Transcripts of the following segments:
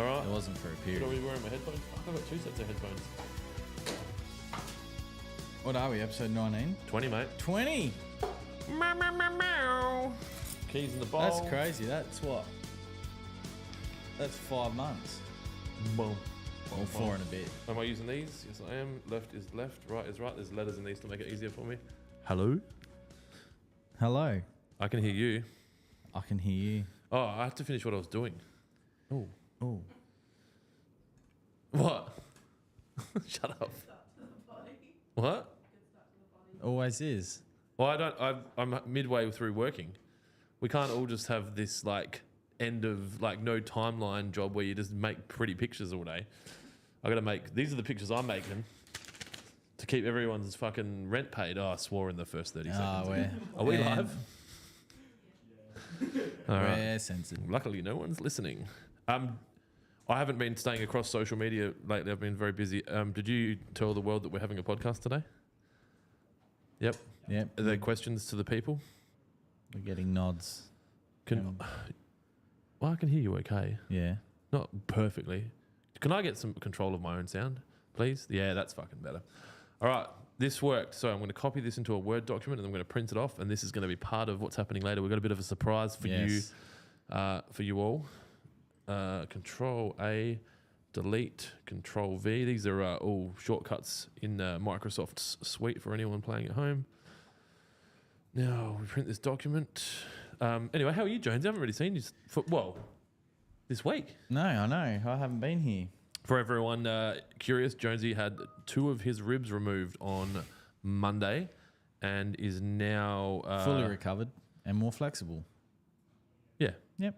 All right. It wasn't for a Should I period. be wearing my headphones? Fuck, I've got 2 sets of headphones. What are we, episode 19? 20, mate. 20! Meow, meow, meow, meow. Keys in the bowl. That's crazy. That's what? That's 5 months. Boom. Or 4 and a bit. Am I using these? Yes, I am. Left is left, right is right. There's letters in these to make it easier for me. Hello? Hello. I can hear you. I can hear you. Oh, I have to finish what I was doing. Oh. Oh. What? Shut up. What? Always is. Well, I'm midway through working. We can't all just have this like end of like no timeline job where you just make pretty pictures all day. I got to make, these are the pictures I'm making to keep everyone's fucking rent paid. Oh, I swore in the first 30 seconds. Are we live? All right. We're censored. Luckily, no one's listening. I haven't been staying across social media lately. I've been very busy. Did you tell the world that we're having a podcast today? Yep. Yep. Are there questions to the people? We're getting nods. Well, I can hear you okay. Yeah. Not perfectly. Can I get some control of my own sound, please? Yeah, that's fucking better. All right, this worked. So I'm going to copy this into a Word document and I'm going to print it off, and this is going to be part of what's happening later. We've got a bit of a surprise for you all. Control A, delete, Control V. These are all shortcuts in Microsoft's suite for anyone playing at home. Now we print this document. Anyway, how are you, Jones? I haven't really seen you this week. No, I know. I haven't been here. For everyone curious, Jonesy had 2 of his ribs removed on Monday and is now Fully recovered and more flexible. Yeah. Yep.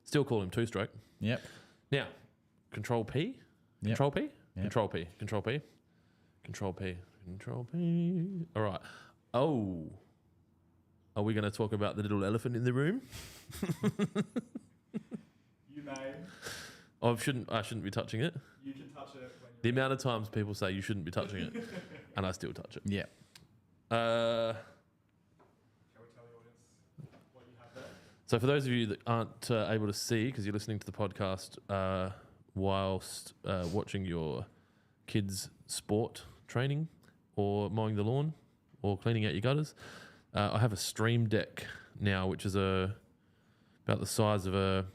Still call him 2-stroke. Yep. Now, Control P. Yep. Control P? Yep. Control P. Control P. Control P. Control P. All right. Oh. Are we going to talk about the little elephant in the room? You may. I shouldn't be touching it. You can touch it when The amount of times people say you shouldn't be touching it, and I still touch it. Yeah. Shall we tell the audience what you have there? So for those of you that aren't able to see, because you're listening to the podcast whilst watching your kids' sport training or mowing the lawn or cleaning out your gutters, I have a Stream Deck now, which is about the size of a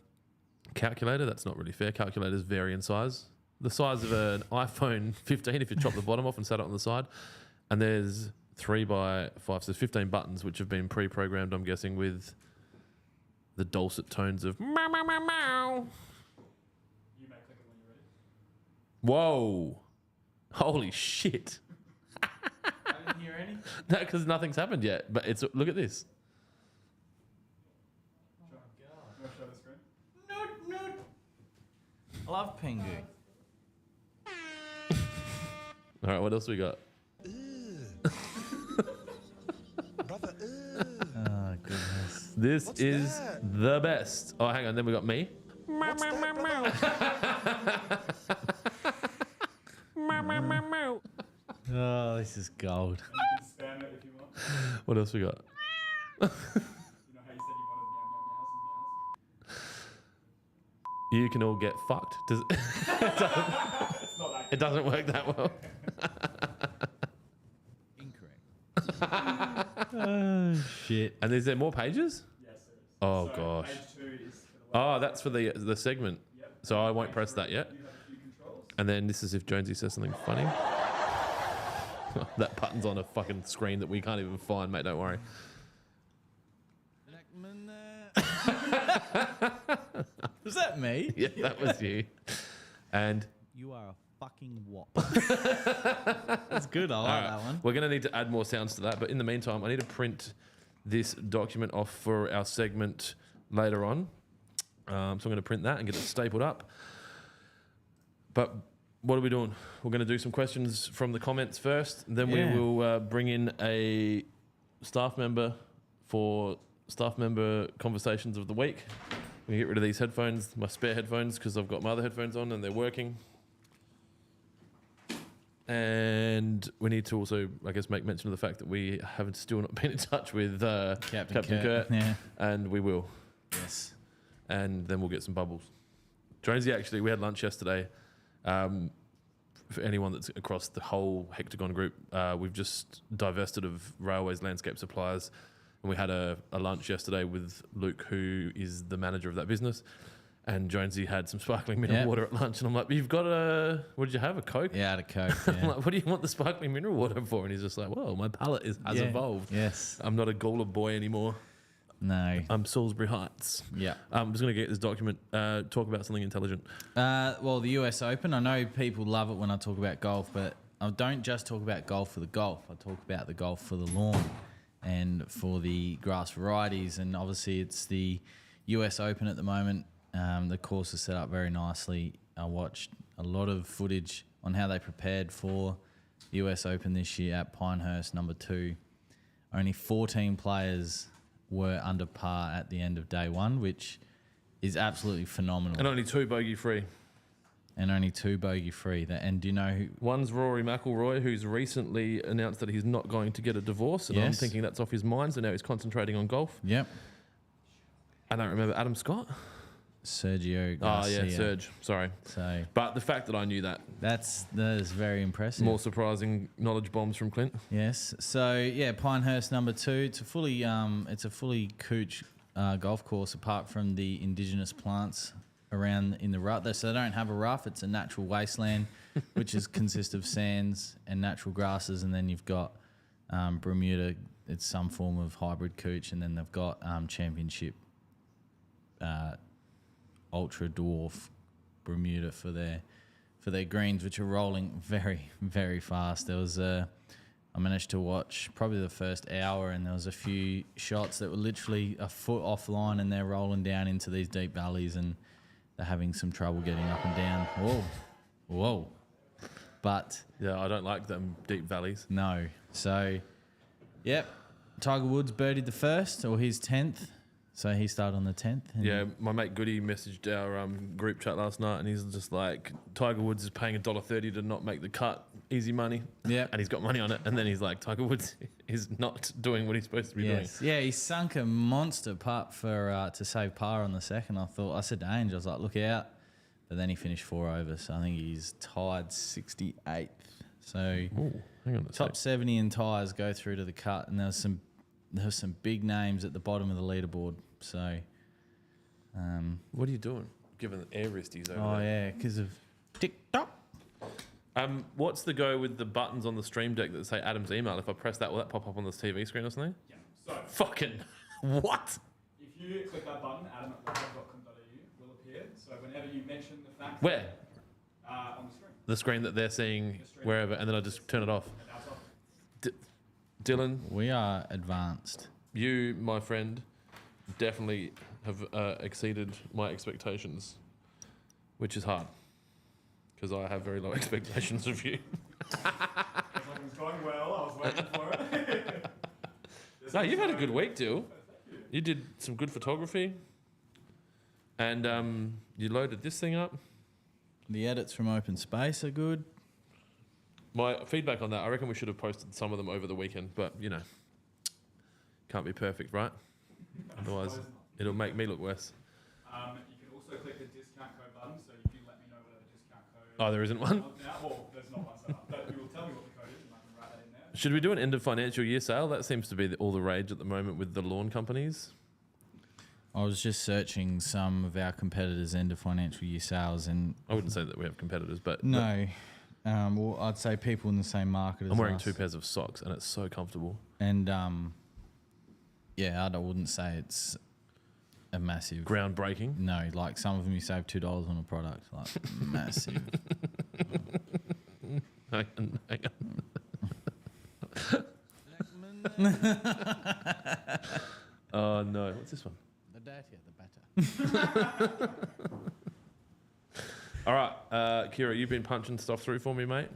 calculator. That's not really fair. Calculators vary in size. The size of an iPhone 15 if you chop the bottom off and sat it on the side. And there's 3x5, so there's 15 buttons which have been pre-programmed, I'm guessing, with the dulcet tones of meow, meow, meow, meow. You may click it when you're ready. Whoa. Holy shit. I didn't hear any. No, because nothing's happened yet. But look at this. You want to show the screen? No. I love Pengu. All right, what else we got? Brother, Oh, goodness. This What's is that? the best. Oh, hang on. Then we got me. what's that, brother? Oh, this is gold. And you can spam it if you want. What else we got? You know how you said you wanted meow, meow, meows and meows? You can all get fucked. It's not that It doesn't work that well. Incorrect. Oh, shit. And is there more pages? Yes, there is. Oh, So, gosh. Page 2 is for the Oh, that's for the segment. Yep. So I won't Page press 3, that yet. You have a few controls. And then this is if Jonesy says something funny. That button's on a fucking screen that we can't even find, mate. Don't worry. Was that me? Yeah, that was you. And You are a fucking wop. That's good. I like all right, that one. we're going to need to add more sounds to that. But in the meantime, I need to print this document off for our segment later on. So I'm going to print that and get it stapled up. But what are we doing? We're going to do some questions from the comments first. Then Yeah. we will bring in a staff member for staff member conversations of the week. I'm going to get rid of these headphones, my spare headphones, because I've got my other headphones on and they're working. And we need to also, I guess, make mention of the fact that we haven't still not been in touch with Captain Kurt. Yeah. And we will. Yes. And then we'll get some bubbles. Jonesy, actually, we had lunch yesterday. For anyone that's across the whole Hectagon group, we've just divested of Railways Landscape Suppliers, and we had a lunch yesterday with Luke, who is the manager of that business. And Jonesy had some sparkling mineral water at lunch, and I'm like, "You've got what did you have? A Coke?" Yeah, I had a Coke. I'm Yeah. like, "What do you want the sparkling mineral water for?" And he's just like, "Well, my palate has Yeah. evolved. Yes. I'm not a Gawler boy anymore. No. I'm Salisbury Heights." Yeah. I'm just going to get this document, talk about something intelligent. Well, the US Open, I know people love it when I talk about golf, but I don't just talk about golf for the golf. I talk about the golf for the lawn and for the grass varieties. And obviously it's the US Open at the moment. The course is set up very nicely. I watched a lot of footage on how they prepared for the US Open this year at Pinehurst, number 2. Only 14 players were under par at the end of day 1, which is absolutely phenomenal. And only 2 bogey free. And only 2 bogey free. And do you know who? One's Rory McIlroy, who's recently announced that he's not going to get a divorce, and I'm Yes. thinking that's off his mind, so now he's concentrating on golf. Yep. I don't remember Adam Scott. Sergio Oh, Garcia. yeah, Serge. Sorry. So But the fact that I knew that, that is very impressive. more surprising knowledge bombs from Clint. Yes. So yeah, Pinehurst number 2. It's a fully cooch golf course apart from the indigenous plants around in the rough. So they don't have a rough. It's a natural wasteland, which consists of sands and natural grasses, and then you've got Bermuda. It's some form of hybrid cooch, and then they've got championship ultra dwarf Bermuda for their greens, which are rolling very, very fast. There was I managed to watch probably the first hour, and there was a few shots that were literally a foot offline, and they're rolling down into these deep valleys, and they're having some trouble getting up and down. Whoa. But Yeah, I don't like them deep valleys. no. So, yep. Tiger Woods birdied the first, or his 10th. So he started on the 10th. and- Yeah, my mate Goody messaged our group chat last night, and he's just like, Tiger Woods is paying $1.30 to not make the cut, easy money. Yep. And he's got money on it, and then he's like, Tiger Woods is not doing what he's supposed to be doing. Yes. Yeah, he sunk a monster putt for to save par on the second. I said to Ange, I was like, look out. But then he finished 4 over, so I think he's tied 68th. So Ooh, hang on a top sec. 70 in tyres go through to the cut, and there was some big names at the bottom of the leaderboard. So, What are you doing? Giving the air wristies over oh there. yeah, because of TikTok. What's the go with the buttons on the stream deck that say Adam's email? If I press that, will that pop up on this TV screen or something? Yeah. So Fucking what? if you click that button, adam@lawnhub.com.au will appear. So whenever you mention the fact Where? on the screen, The screen that they're seeing The screen. wherever, and then I just turn it off. and that's off. Dylan, We are advanced. you, my friend, definitely have exceeded my expectations, which is hard because I have very low expectations of you. Everything's going well. I was waiting for it. No, you've had a good week, Dill. You did some good photography, and you loaded this thing up. The edits from Open Space are good. My feedback on that, I reckon we should have posted some of them over the weekend, but you know, can't be perfect, right? Otherwise, it'll make me look worse. You can also click the discount code button, so you can let me know whatever discount code. Oh, there isn't one. Now, well, there's not one set up, but you will tell me what the code is, and I can write that in there. Should we do an end of financial year sale? That seems to be all the rage at the moment with the lawn companies. I was just searching some of our competitors' end of financial year sales, and I wouldn't say that we have competitors, but no, well, I'd say people in the same market as I'm wearing us. 2 pairs of socks, and it's so comfortable. And yeah, I wouldn't say it's a massive. Groundbreaking. No, like some of them you save $2 on a product, like massive. Hang on. Oh no, what's this one? The dirtier, the better. All right, Kira, you've been punching stuff through for me, mate.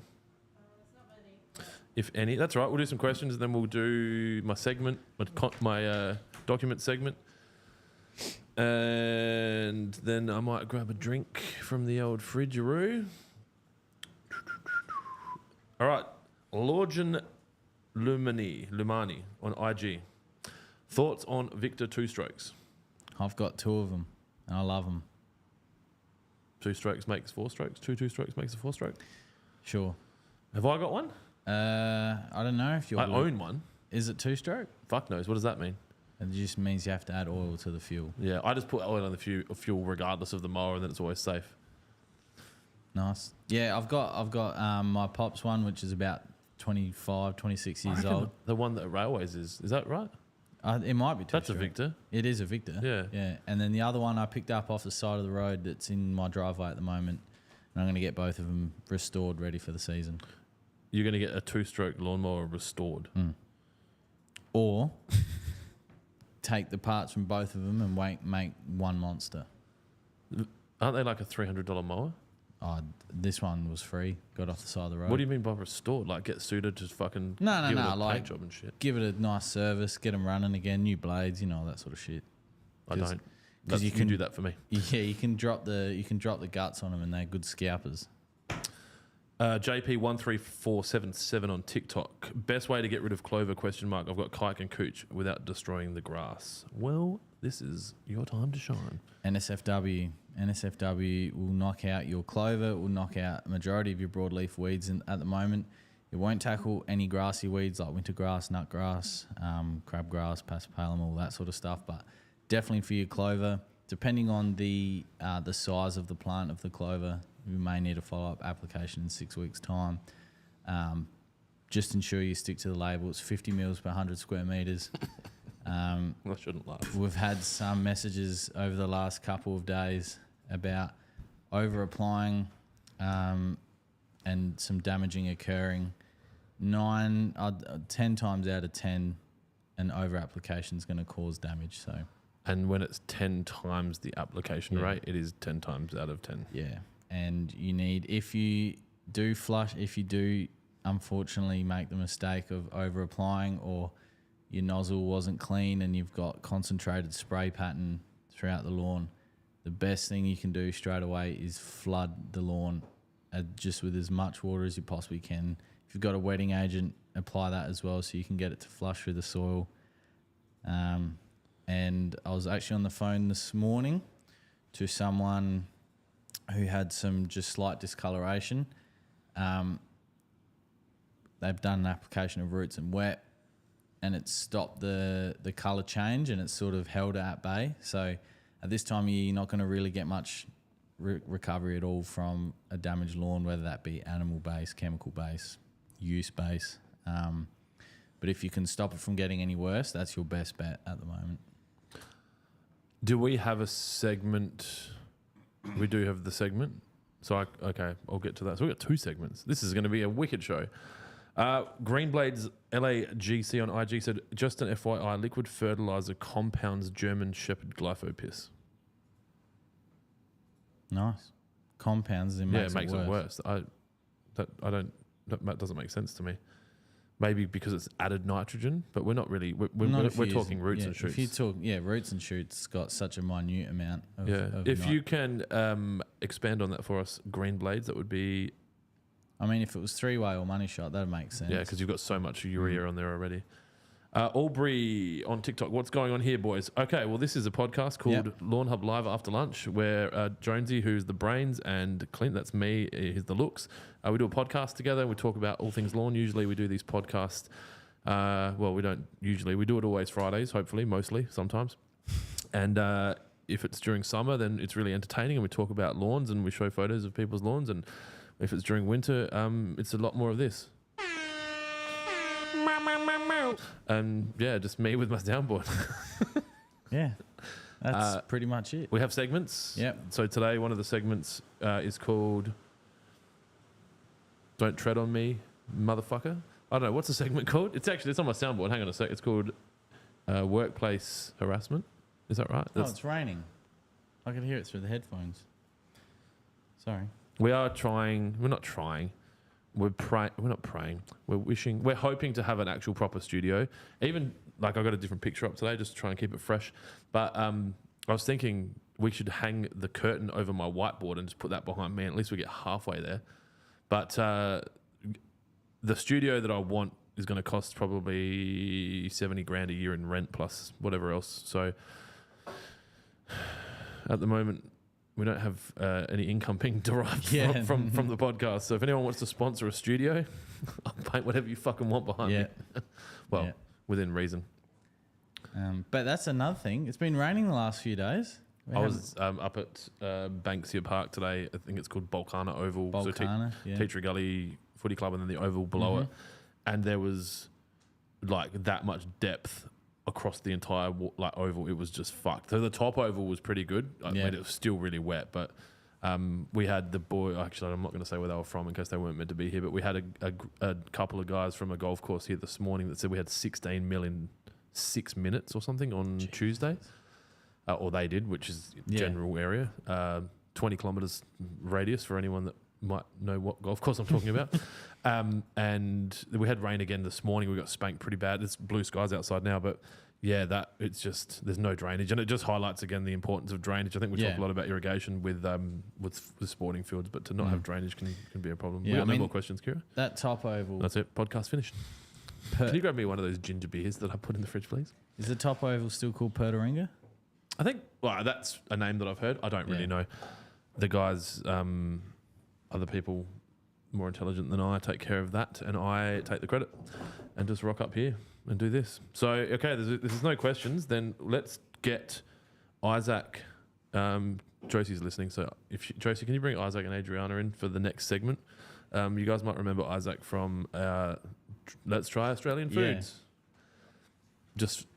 If any, that's all right. We'll do some questions, and then we'll do my segment, my document segment, and then I might grab a drink from the old fridgeroo. All right, Lorjan Lumani on IG. Thoughts on Victor 2 strokes? I've got 2 of them, and I love them. 2 strokes makes 4 strokes. 2 strokes makes a 4 stroke. Sure. Have I got one? I don't know if you're. I own one. Is it 2-stroke? Fuck knows. What does that mean? It just means you have to add oil to the fuel. Yeah, I just put oil on the fuel regardless of the mower, and then it's always safe. Nice. Yeah, I've got my Pops one, which is about 25, 26 years old. The one that Railways is that right? It might be 2-stroke. That's a Victor. It is a Victor. Yeah. Yeah. And then the other one I picked up off the side of the road that's in my driveway at the moment. And I'm going to get both of them restored, ready for the season. You're going to get a 2-stroke lawnmower restored. Or take the parts from both of them and make one monster. Aren't they like a $300 mower? Oh, this one was free. Got off the side of the road. What do you mean by restored? Like get suited to fucking No, give it a like paint job and shit? give it a nice service, get them running again, new blades, all that sort of shit. I don't. Because You can do that for me. Yeah, you can drop the guts on them, and they're good scalpers. JP13477 on TikTok. Best way to get rid of clover? ? I've got kike and cooch without destroying the grass. Well, this is your time to shine. NSFW will knock out your clover. It will knock out a majority of your broadleaf weeds at the moment. It won't tackle any grassy weeds like wintergrass, nutgrass, crabgrass, passipalum, all that sort of stuff. But definitely for your clover, depending on the size of the plant of the clover, you may need a follow-up application in 6 weeks' time. Just ensure you stick to the label. It's 50 mils per 100 square metres. I shouldn't laugh. We've had some messages over the last couple of days about over-applying and some damaging occurring. 10 times out of 10, an over-application is going to cause damage. So, And when it's 10 times the application rate, it is 10 times out of 10. yeah. And you need, if you do unfortunately make the mistake of over-applying, or your nozzle wasn't clean and you've got concentrated spray pattern throughout the lawn, the best thing you can do straight away is flood the lawn just with as much water as you possibly can. If you've got a wetting agent, apply that as well so you can get it to flush through the soil. And I was actually on the phone this morning to someone who had some just slight discoloration. They've done an application of Roots and Wet, and it's stopped the colour change, and it's sort of held it at bay. So at this time of year, you're not going to really get much recovery at all from a damaged lawn, whether that be animal base, chemical base, use base. But if you can stop it from getting any worse, that's your best bet at the moment. Do we have a segment? We do have the segment. So, I'll get to that. So we've got 2 segments. This is going to be a wicked show. Greenblades LAGC on IG said, just an FYI, liquid fertilizer compounds German Shepherd glypho piss. Nice. Compounds it makes it worse. That doesn't make sense to me. Maybe because it's added nitrogen, but we're not really. We're talking roots and shoots. If you talk, roots and shoots got such a minute amount. If you can expand on that for us, Greenblades, that would be. I mean, if it was 3-way or money shot, that'd make sense. Yeah, because you've got so much urea on there already. Aubrey on TikTok, what's going on here, boys? Okay, well, this is a podcast called Lawnhub Live After Lunch, where Jonesy, who's the brains, and Clint, that's me, he's the looks. We do a podcast together. We talk about all things lawn. Usually we do these podcasts. We don't usually. We do it always Fridays, hopefully, mostly, sometimes. And if it's during summer, then it's really entertaining, and we talk about lawns, and we show photos of people's lawns. And if it's during winter, it's a lot more of this. And just me with my soundboard. Yeah, that's pretty much it. We have segments. Yep. So today, one of the segments is called "Don't Tread on Me, Motherfucker." I don't know what's the segment called. It's on my soundboard. Hang on a sec. It's called Workplace Harassment. Is that right? It's raining. I can hear it through the headphones. Sorry. We are trying. We're not trying. We're not praying. We're wishing. We're hoping to have an actual proper studio. Even I got a different picture up today just to try and keep it fresh. But I was thinking we should hang the curtain over my whiteboard and just put that behind me. And at least we get halfway there. But the studio that I want is going to cost probably $70,000 a year in rent plus whatever else. So at the moment, we don't have any income being derived Yeah. from the podcast. So if anyone wants to sponsor a studio, I'll paint whatever you fucking want behind me. Well, Yeah. within reason. But that's another thing. It's been raining the last few days. I was up at Banksia Park today. I think it's called Bolcana Oval. Bolcana, yeah. Teacher Gully Footy Club, and then the oval below it. And there was like that much depth across the entire oval. It was just fucked. So the top oval was pretty good. I mean, it was still really wet, but we had the boy. Actually, I'm not going to say where they were from in case they weren't meant to be here. But we had a couple of guys from a golf course here this morning that said we had 16 mil in 6 minutes or something on Tuesday. Or they did, which is general area. 20 kilometres radius for anyone that might know what golf course I'm talking about. And we had rain again this morning. We got spanked pretty bad. There's blue skies outside now, but yeah, it's just there's no drainage, and it just highlights again the importance of drainage. I think we talk a lot about irrigation with sporting fields, but to not have drainage can be a problem. Yeah, We got no more questions, Kira. That top oval. That's it. Podcast finished. Can you grab me one of those ginger beers that I put in the fridge, please? Is the top oval still called Pertaringa? I think that's a name that I've heard. I don't really know. The guys, other people more intelligent than I take care of that, and I take the credit and just rock up here and do this. So, okay, there's no questions. Then let's get Isaac. Josie's listening, so Josie, can you bring Isaac and Adriana in for the next segment? You guys might remember Isaac from Let's Try Australian Foods. Cheers.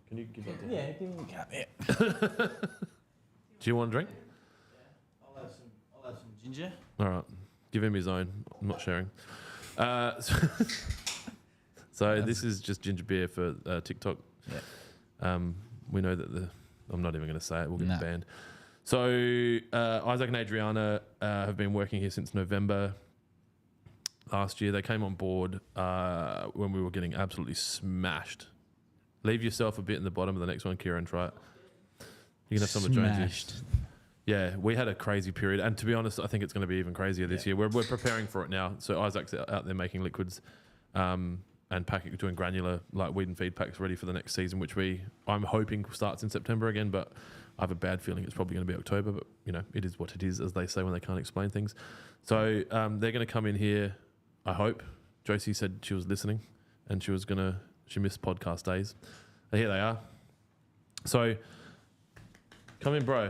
Can you give that to him? give me a cup. Do you want a drink? I'll have some ginger. All right. Give him his own. I'm not sharing. So this is just ginger beer for TikTok. Yeah. We know that I'm not even going to say it. We'll get No. banned. So Isaac and Adriana have been working here since November last year. They came on board when we were getting absolutely smashed. Leave yourself a bit in the bottom of the next one, Kira, and try it. You can have some of Jonesy. Smashed. Yeah, we had a crazy period, and to be honest, I think it's going to be even crazier this year. We're preparing for it now. So Isaac's out there making liquids and doing granular like weed and feed packs ready for the next season, which I'm hoping starts in September again. But I have a bad feeling it's probably going to be October. But it is what it is, as they say when they can't explain things. So they're going to come in here. I hope. Josie said she was listening, and she missed podcast days. And here they are. So come in, bro.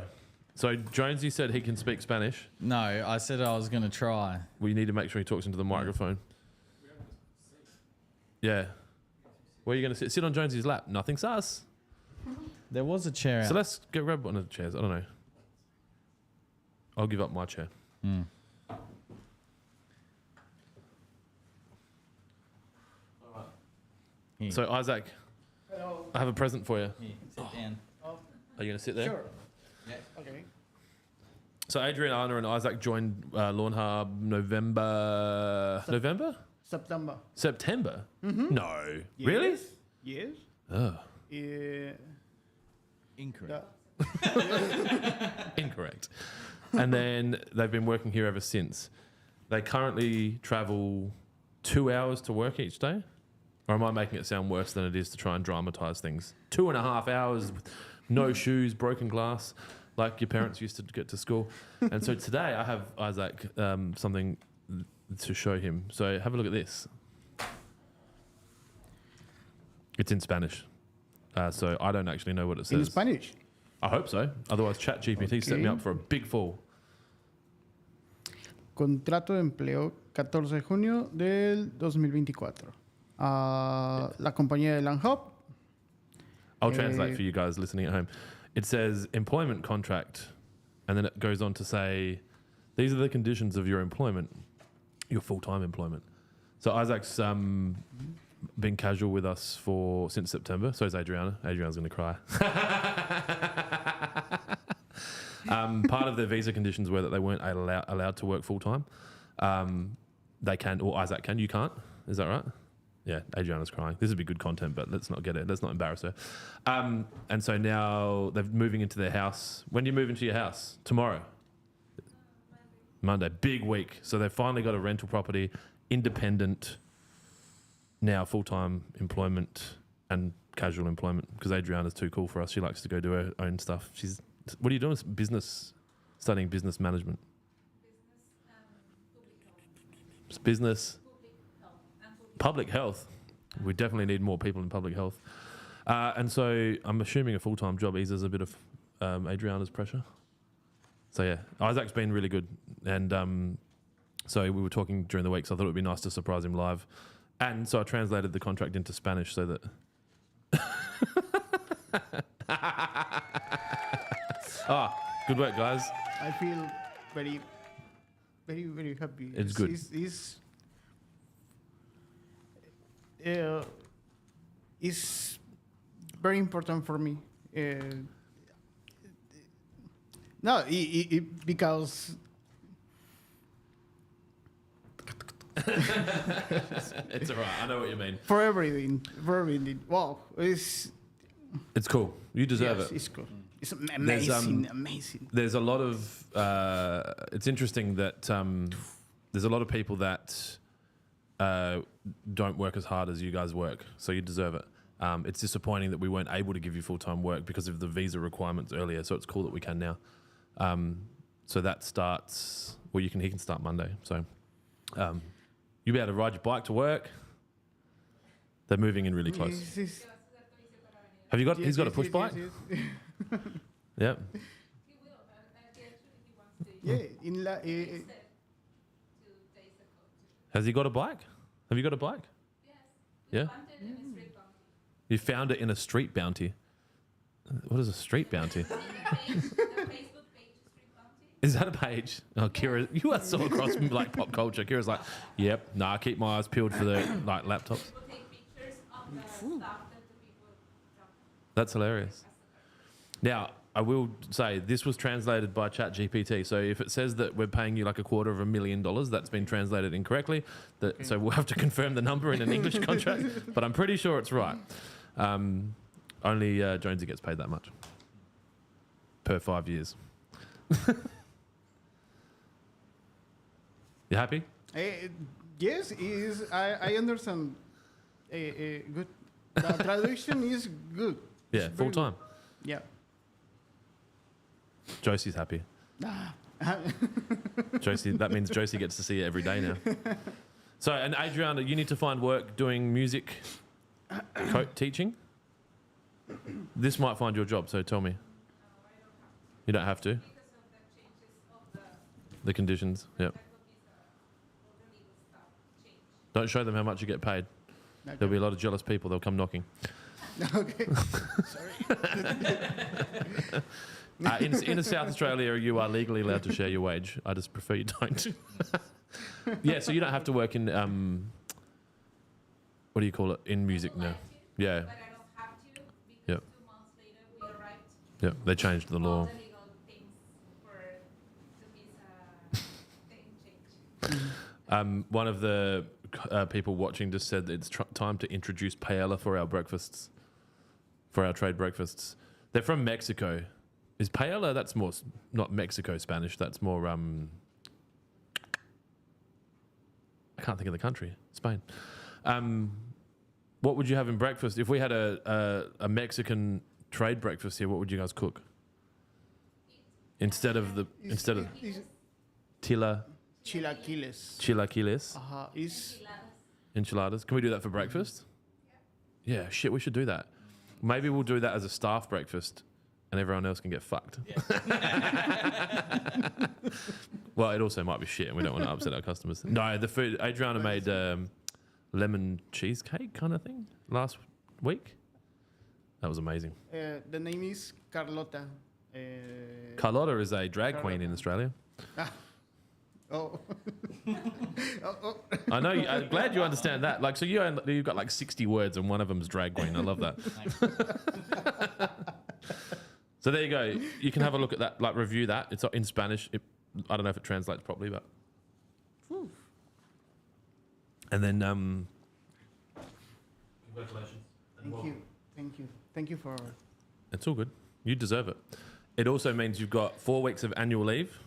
So Jonesy said he can speak Spanish. No, I said I was going to try. We need to make sure he talks into the microphone. Yeah. Where are you going to sit? Sit on Jonesy's lap. Nothing sus. There was a chair out. So let's grab one of the chairs. I don't know. I'll give up my chair. Here. So Isaac, Hello. I have a present for you. Here, sit down. Are you going to sit there? Sure. Yeah. Okay. So Adriana and Isaac joined Lawnhub November? September. September? No. Really? Yes. Oh, Incorrect. incorrect. And then they've been working here ever since. They currently travel 2 hours to work each day. Or am I making it sound worse than it is to try and dramatise things? 2.5 hours with no shoes, broken glass, like your parents used to get to school. And so today I have Isaac something to show him. So have a look at this. It's in Spanish. So I don't actually know what it says. In Spanish. I hope so. Otherwise, ChatGPT set me up for a big fall. Contrato de empleo 14 de junio del 2024. La compañía de Lawnhub. I'll translate for you guys listening at home. It says employment contract, and then it goes on to say, these are the conditions of your employment, your full-time employment. So Isaac's been casual with us since September. So is Adriana. Adriana's going to cry. Part of their visa conditions were that they weren't allowed to work full-time. They can, or Isaac can. You can't. Is that right? Yeah, Adriana's crying. This would be good content, but let's not get it. Let's not embarrass her. And so now they're moving into their house. When do you move into your house? Tomorrow? Monday. Big week. So they've finally got a rental property, independent, now full-time employment and casual employment, because Adriana's too cool for us. She likes to go do her own stuff. She's What are you doing? It's business, studying business management. It's business, public health. We definitely need more people in public health. And so I'm assuming a full-time job eases a bit of Adriana's pressure. So yeah, Isaac's been really good. And so we were talking during the week, so I thought it would be nice to surprise him live. And so I translated the contract into Spanish so that... Good work, guys. I feel very, very, very happy. It's good. It's very important for me. Because It's all right. I know what you mean. for everything. Wow, It's cool. You deserve it. It's cool. It's amazing, amazing. There's a lot of... it's interesting that there's a lot of people that don't work as hard as you guys work, so you deserve it. It's disappointing that we weren't able to give you full-time work because of the visa requirements earlier, so it's cool that we can now. So that starts... Well, he can start Monday, so... you'll be able to ride your bike to work. They're moving in really close. Have you got... He's got a push bike? Yep. Yeah, Has he got a bike? Have you got a bike? Yeah? You found it in a street bounty. What is a street bounty? Is that a page? Oh, Kira, you are so across like pop culture. Kira's like, yep, I keep my eyes peeled for the like laptops. That's hilarious. Now, I will say this was translated by ChatGPT. So if it says that we're paying you like $250,000, that's been translated incorrectly. So we'll have to confirm the number in an English contract. But I'm pretty sure it's right. Only Jonesy gets paid that much per 5 years. You happy? Yes, I understand. Good. The traduction is good. Yeah, It's full very time. good. Yeah. Josie's happy. Josie, that means Josie gets to see it every day now. So, and Adriana, you need to find work doing music teaching. This might find your job, so tell me. You don't have to. The conditions, yep. Don't show them how much you get paid. Okay. There'll be a lot of jealous people. They'll come knocking. Okay. Sorry. In South Australia, you are legally allowed to share your wage. I just prefer you don't. Yeah, so you don't have to work in, what do you call it, in music now? Yeah. But I don't have to because Yep. 2 months later we arrived. Yeah, they changed the All law. the legal things for the visa thing changed. One of the people watching just said that it's time to introduce paella for our breakfasts, for our trade breakfasts. They're from Mexico. Is paella, that's more, not Mexico Spanish, that's more, I can't think of the country, Spain. What would you have in breakfast? If we had a Mexican trade breakfast here, what would you guys cook? Instead of chilaquiles, Is enchiladas. Can we do that for breakfast? Yeah, shit, we should do that. Maybe we'll do that as a staff breakfast and everyone else can get fucked. Well, it also might be shit and we don't want to upset our customers. No, the food, Adriana made lemon cheesecake kind of thing last week. That was amazing. the name is Carlota. Carlotta is a drag queen in Australia. Oh. oh. I know. I'm glad you understand that. Like, so you've got like 60 words and one of them's drag queen. I love that. So there you go. You can have a look at that, like review that. It's in Spanish. I don't know if it translates properly, but. Whew. And then, congratulations. Thank you for. It's all good. You deserve it. It also means you've got 4 weeks of annual leave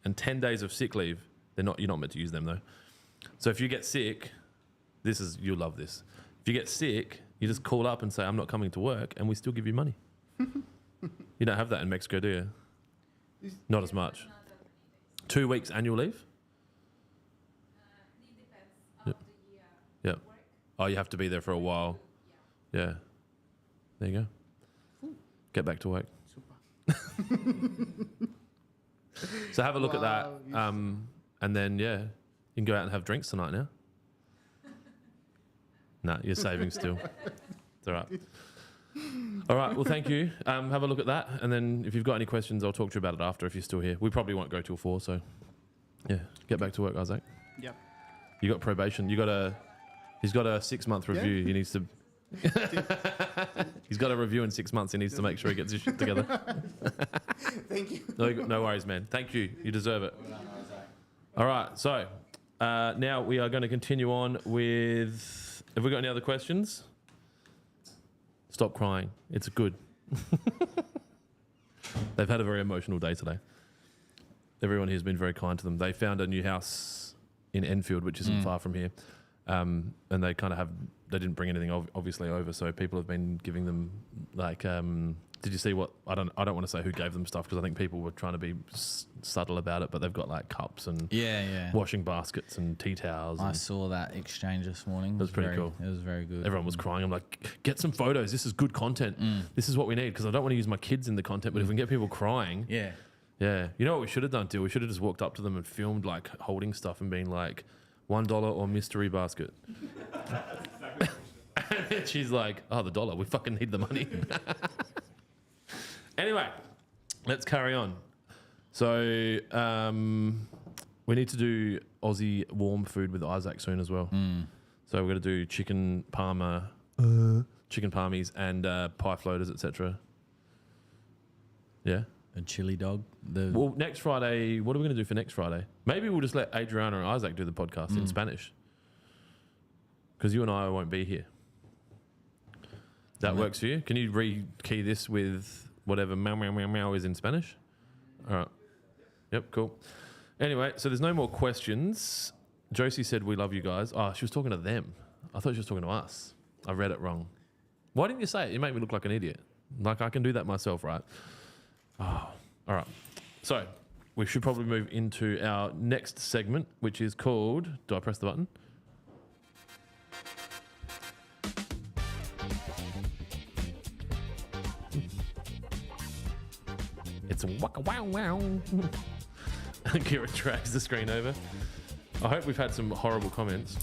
and 10 days of sick leave. You're not meant to use them though. So if you get sick, you'll love this. If you get sick, you just call up and say, I'm not coming to work, and we still give you money. You don't have that in Mexico, do you? Not as much. 2 weeks annual leave? It depends Yep. of the Yeah. work. Oh, you have to be there for a while. Yeah. There you go. Get back to work. So have a look at that. And then, yeah, you can go out and have drinks tonight now. No, you're saving still. It's all right. All right, well, thank you. Have a look at that. And then if you've got any questions, I'll talk to you about it after if you're still here. We probably won't go till 4, so yeah, get back to work, Isaac. Yep. You got probation. He's got a 6-month review. Yeah. He needs to. He's got a review in 6 months. He needs to make sure he gets his shit together. Thank you. No worries, man. Thank you. You deserve it. All right. So now we are going to continue on with. Have we got any other questions? Stop crying. It's good. They've had a very emotional day today. Everyone here has been very kind to them. They found a new house in Enfield, which isn't far from here. And they kind of they didn't bring anything obviously over, so people have been giving them like, did you see what, I don't want to say who gave them stuff because I think people were trying to be subtle about it, but they've got like cups and washing baskets and tea towels. I saw that exchange this morning. That's pretty cool. It was very good. Everyone was crying. I'm like, get some photos. This is good content. This is what we need because I don't want to use my kids in the content, but if we can get people crying. Yeah. Yeah. You know what we should have done too? We should have just walked up to them and filmed like holding stuff and been like, $1 or mystery basket. And then she's like, oh, the $1. We fucking need the money. Anyway, let's carry on. So we need to do Aussie warm food with Isaac soon as well. So we're going to do chicken parmas and pie floaters, etc. Yeah. A chili dog. Well, next Friday, what are we going to do for next Friday? Maybe we'll just let Adriana and Isaac do the podcast in Spanish. Because you and I won't be here. That works for you? Can you re-key this with whatever meow, meow, meow, meow is in Spanish? All right. Yep, cool. Anyway, so there's no more questions. Josie said, we love you guys. Oh, she was talking to them. I thought she was talking to us. I read it wrong. Why didn't you say it? You make me look like an idiot. Like I can do that myself, right? Oh, all right. So we should probably move into our next segment, which is called... Do I press the button? It's waka wow wow. Kira drags the screen over. I hope we've had some horrible comments.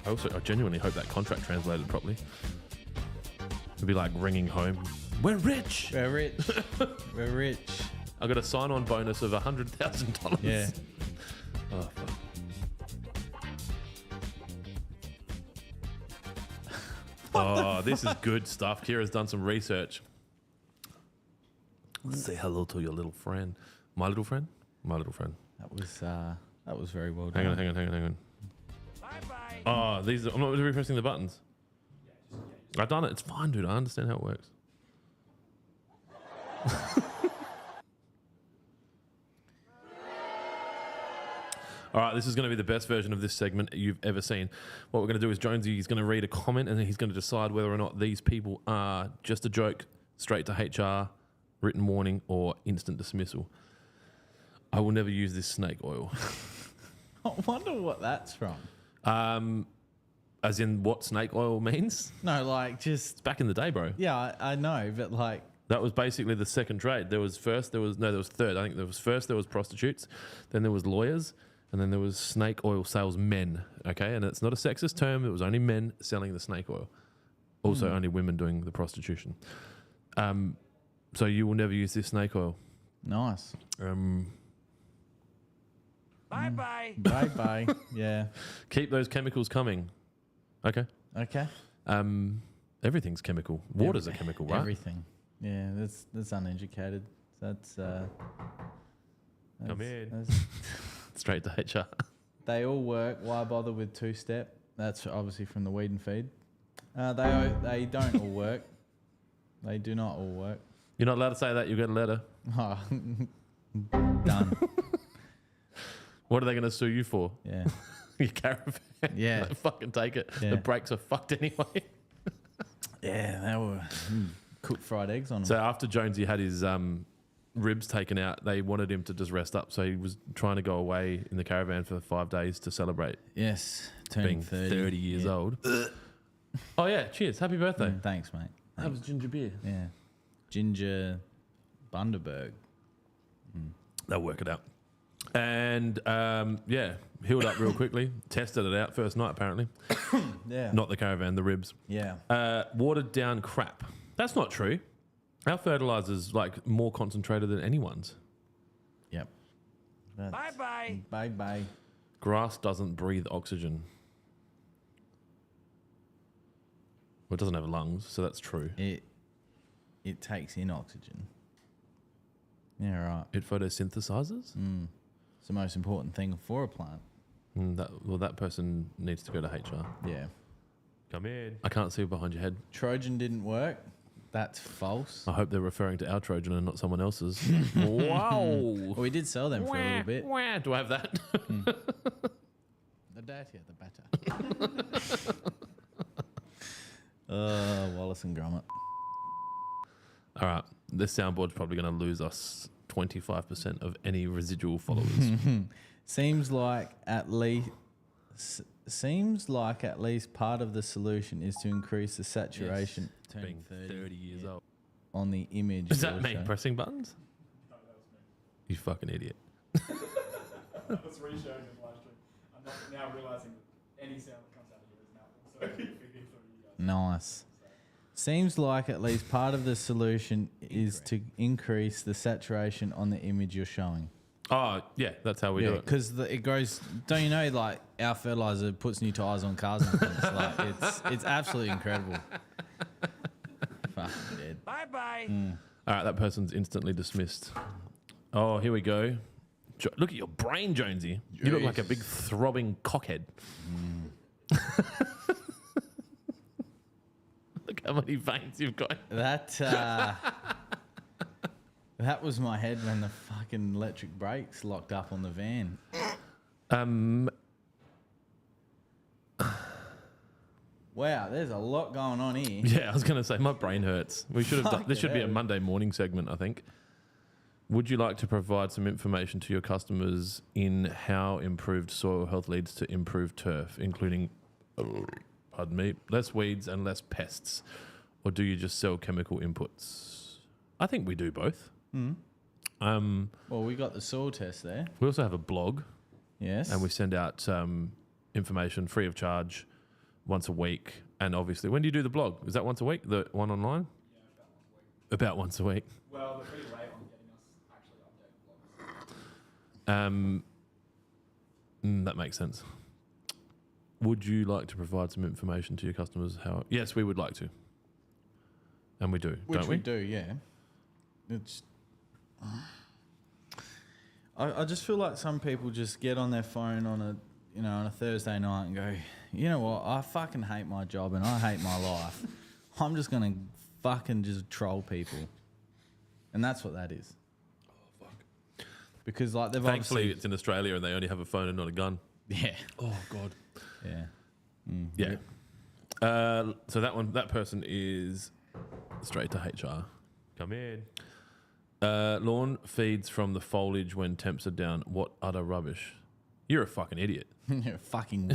I genuinely hope that contract translated properly. It'd be like ringing home. We're rich. We're rich. We're rich. I got a sign-on bonus of $100,000. Yeah. Oh fuck. Oh, this is good stuff. Kira's done some research. Say hello to your little friend. My little friend? My little friend. That was very well done. Hang on. Bye-bye. Oh, I'm not really pressing the buttons. I've done it. It's fine, dude. I understand how it works. All right, this is going to be the best version of this segment you've ever seen. What we're going to do is Jonesy is going to read a comment and then he's going to decide whether or not these people are just a joke, straight to HR, written warning, or instant dismissal. I will never use this snake oil. I wonder what that's from. As in what snake oil means? No, like just... It's back in the day, bro. Yeah, I know, but like... That was basically the second trade. There was third. I think there was prostitutes, then there was lawyers, and then there was snake oil salesmen. Okay, and it's not a sexist term. It was only men selling the snake oil. Also, only women doing the prostitution. So you will never use this snake oil. Nice. Bye-bye. Bye-bye. Yeah. Keep those chemicals coming. Okay. Okay. Everything's chemical. Water's a chemical, right? Everything. Yeah, that's uneducated. That's Come in. that's- Straight to HR. They all work. Why bother with two-step? That's obviously from the weed and feed. They don't all work. They do not all work. You're not allowed to say that. You'll get a letter. Oh, done. What are they going to sue you for? Yeah. Your caravan. Yeah. Like, fucking take it. Yeah. The brakes are fucked anyway. Yeah, they were cooked fried eggs on them. So after Jonesy had his ribs taken out, they wanted him to just rest up. So he was trying to go away in the caravan for 5 days to celebrate Yes, being turning 30 years Yeah. old. Oh, yeah. Cheers. Happy birthday. Thanks, mate. That was ginger beer. Yeah. Ginger Bundaberg. They'll work it out. And yeah, healed up real quickly. Tested it out first night, apparently. Yeah. Not the caravan, the ribs. Yeah. Watered down crap. That's not true. Our fertilizer's like more concentrated than anyone's. Yep. Bye-bye. Bye. Grass doesn't breathe oxygen. Well, it doesn't have lungs, so that's true. It takes in oxygen. Yeah, right. It photosynthesizes? It's the most important thing for a plant. That person needs to go to HR. Yeah. Come in. I can't see behind your head. Trojan didn't work. That's false. I hope they're referring to our Trojan and not someone else's. Wow. Well, we did sell them for a little bit. Wah. Do I have that? The dirtier, the better. Wallace and Gromit. All right. This soundboard's probably going to lose us 25% of any residual followers. Seems like at least part of the solution is to increase the saturation. Yes. Being 30 years old. On the image. Is that me also. pressing buttons? No, that was me. You fucking idiot. I was re-showing in the live stream. I'm not now realising that any sound that comes out of here is now also feeding through you guys. Nice. Seems like at least part of the solution is to increase the saturation on the image you're showing. Oh, yeah. That's how we do it. Because it goes. Don't you know? Like our fertilizer puts new tires on cars and things. Like it's absolutely incredible. Fucking dead. Bye-bye. All right. That person's instantly dismissed. Oh, here we go. Look at your brain, Jonesy. You look like a big throbbing cockhead. Look how many veins you've got. That was my head when the fucking electric brakes locked up on the van. Wow, there's a lot going on here. Yeah, I was going to say, my brain hurts. We should have done, this should be a Monday morning segment, I think. Would you like to provide some information to your customers in how improved soil health leads to improved turf, including, pardon me, less weeds and less pests? Or do you just sell chemical inputs? I think we do both. Well, we got the soil test there. We also have a blog, Yes. and we send out information free of charge once a week. And obviously, when do you do the blog? Is that once a week? The one online? Yeah, about once a week. About once a week. Well, they're pretty late on getting us actually updated blogs. That makes sense. Would you like to provide some information to your customers? How? Yes, we would like to. And we do, Which don't we? do, yeah. It's. I just feel like some people just get on their phone on a Thursday night and go, you know what? I fucking hate my job and I hate my life. I'm just gonna fucking just troll people, and that's what that is. Oh fuck! Because like they've Thankfully, obviously, it's in Australia and they only have a phone and not a gun. yeah, Oh god. yeah. Yeah. So that person is straight to HR. Come in. Lawn feeds from the foliage when temps are down. What utter rubbish! You're a fucking idiot. You're a fucking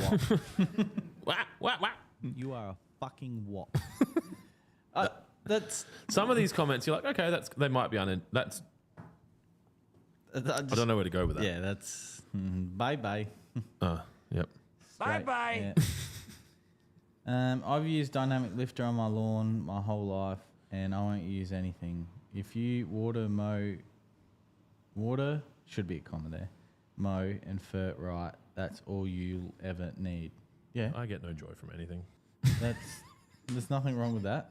wop. Wah. You are a fucking wop. That's. Some of these comments, you're like, okay, they might be that's. I don't know where to go with that. Yeah, that's. Bye bye. Yep. Bye-bye. Yeah. I've used dynamic lifter on my lawn my whole life, and I won't use anything. If you water should be a comma there, mow and fert right, that's all you'll ever need. Yeah, I get no joy from anything. there's nothing wrong with that.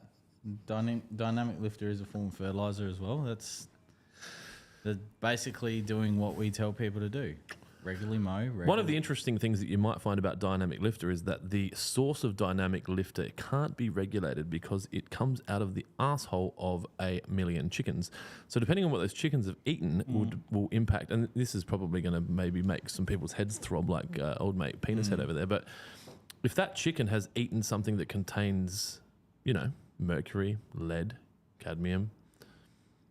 Dynamic lifter is a form of fertilizer as well. They're basically doing what we tell people to do. Regularly mow. One of the interesting things that you might find about dynamic lifter is that the source of dynamic lifter can't be regulated because it comes out of the asshole of a million chickens. So depending on what those chickens have eaten will impact, and this is probably going to maybe make some people's heads throb like old mate Penis Head over there, but if that chicken has eaten something that contains, mercury, lead, cadmium,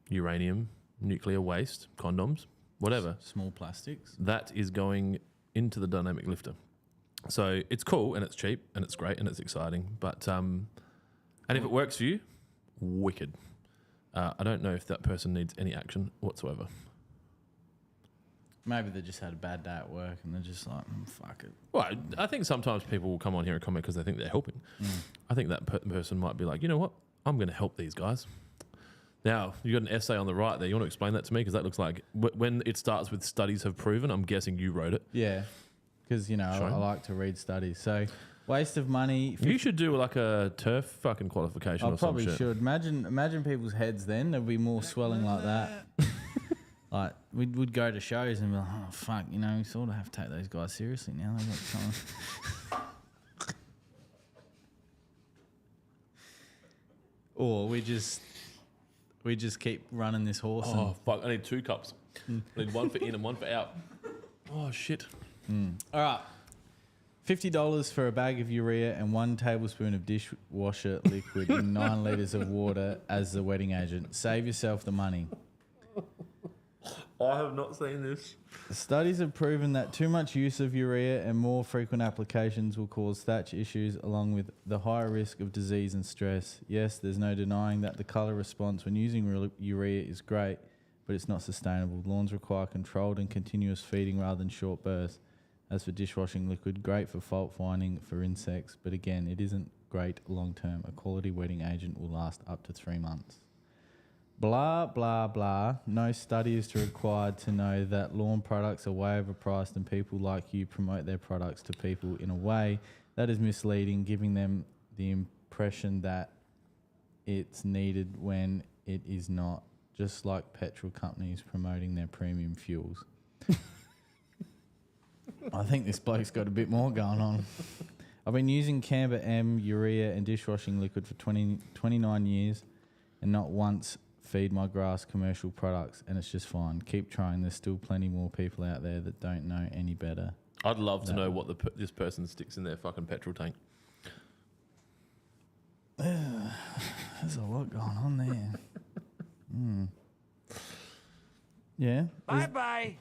uranium, nuclear waste, condoms, whatever. Small plastics. That is going into the dynamic lifter. So it's cool and it's cheap and it's great and it's exciting. But and if it works for you, wicked. I don't know if that person needs any action whatsoever. Maybe they just had a bad day at work and they're just like, fuck it. Well, I think sometimes people will come on here and comment because they think they're helping. I think that person might be like, you know what? I'm going to help these guys. Now, you got an essay on the right there. You want to explain that to me? Because that looks like when it starts with studies have proven, I'm guessing you wrote it. Yeah, because, you know, I like to read studies. So, waste of money. You should do like a turf fucking qualification or some shit. I probably should. Imagine people's heads then. There'd be more swelling like that. Like, we'd go to shows and be like, oh, fuck, you know, we sort of have to take those guys seriously now. They've got time. Or we just keep running this horse. Oh, fuck. I need 2 cups. I need one for in and one for out. Oh, shit. All right. $50 for a bag of urea and 1 tablespoon of dishwasher liquid in 9 litres of water as the wetting agent. Save yourself the money. I have not seen this. Studies have proven that too much use of urea and more frequent applications will cause thatch issues along with the higher risk of disease and stress. Yes, there's no denying that the colour response when using urea is great, but it's not sustainable. Lawns require controlled and continuous feeding rather than short bursts. As for dishwashing liquid, great for fault finding for insects, but again, it isn't great long term. A quality wetting agent will last up to 3 months. Blah, blah, blah. No study is required to know that lawn products are way overpriced and people like you promote their products to people in a way that is misleading, giving them the impression that it's needed when it is not, just like petrol companies promoting their premium fuels. I think this bloke's got a bit more going on. I've been using Canberra M, urea and dishwashing liquid for 29 years and not once feed my grass commercial products, and it's just fine. Keep trying. There's still plenty more people out there that don't know any better. I'd love to know what this person sticks in their fucking petrol tank. There's a lot going on there. Yeah. Bye-bye.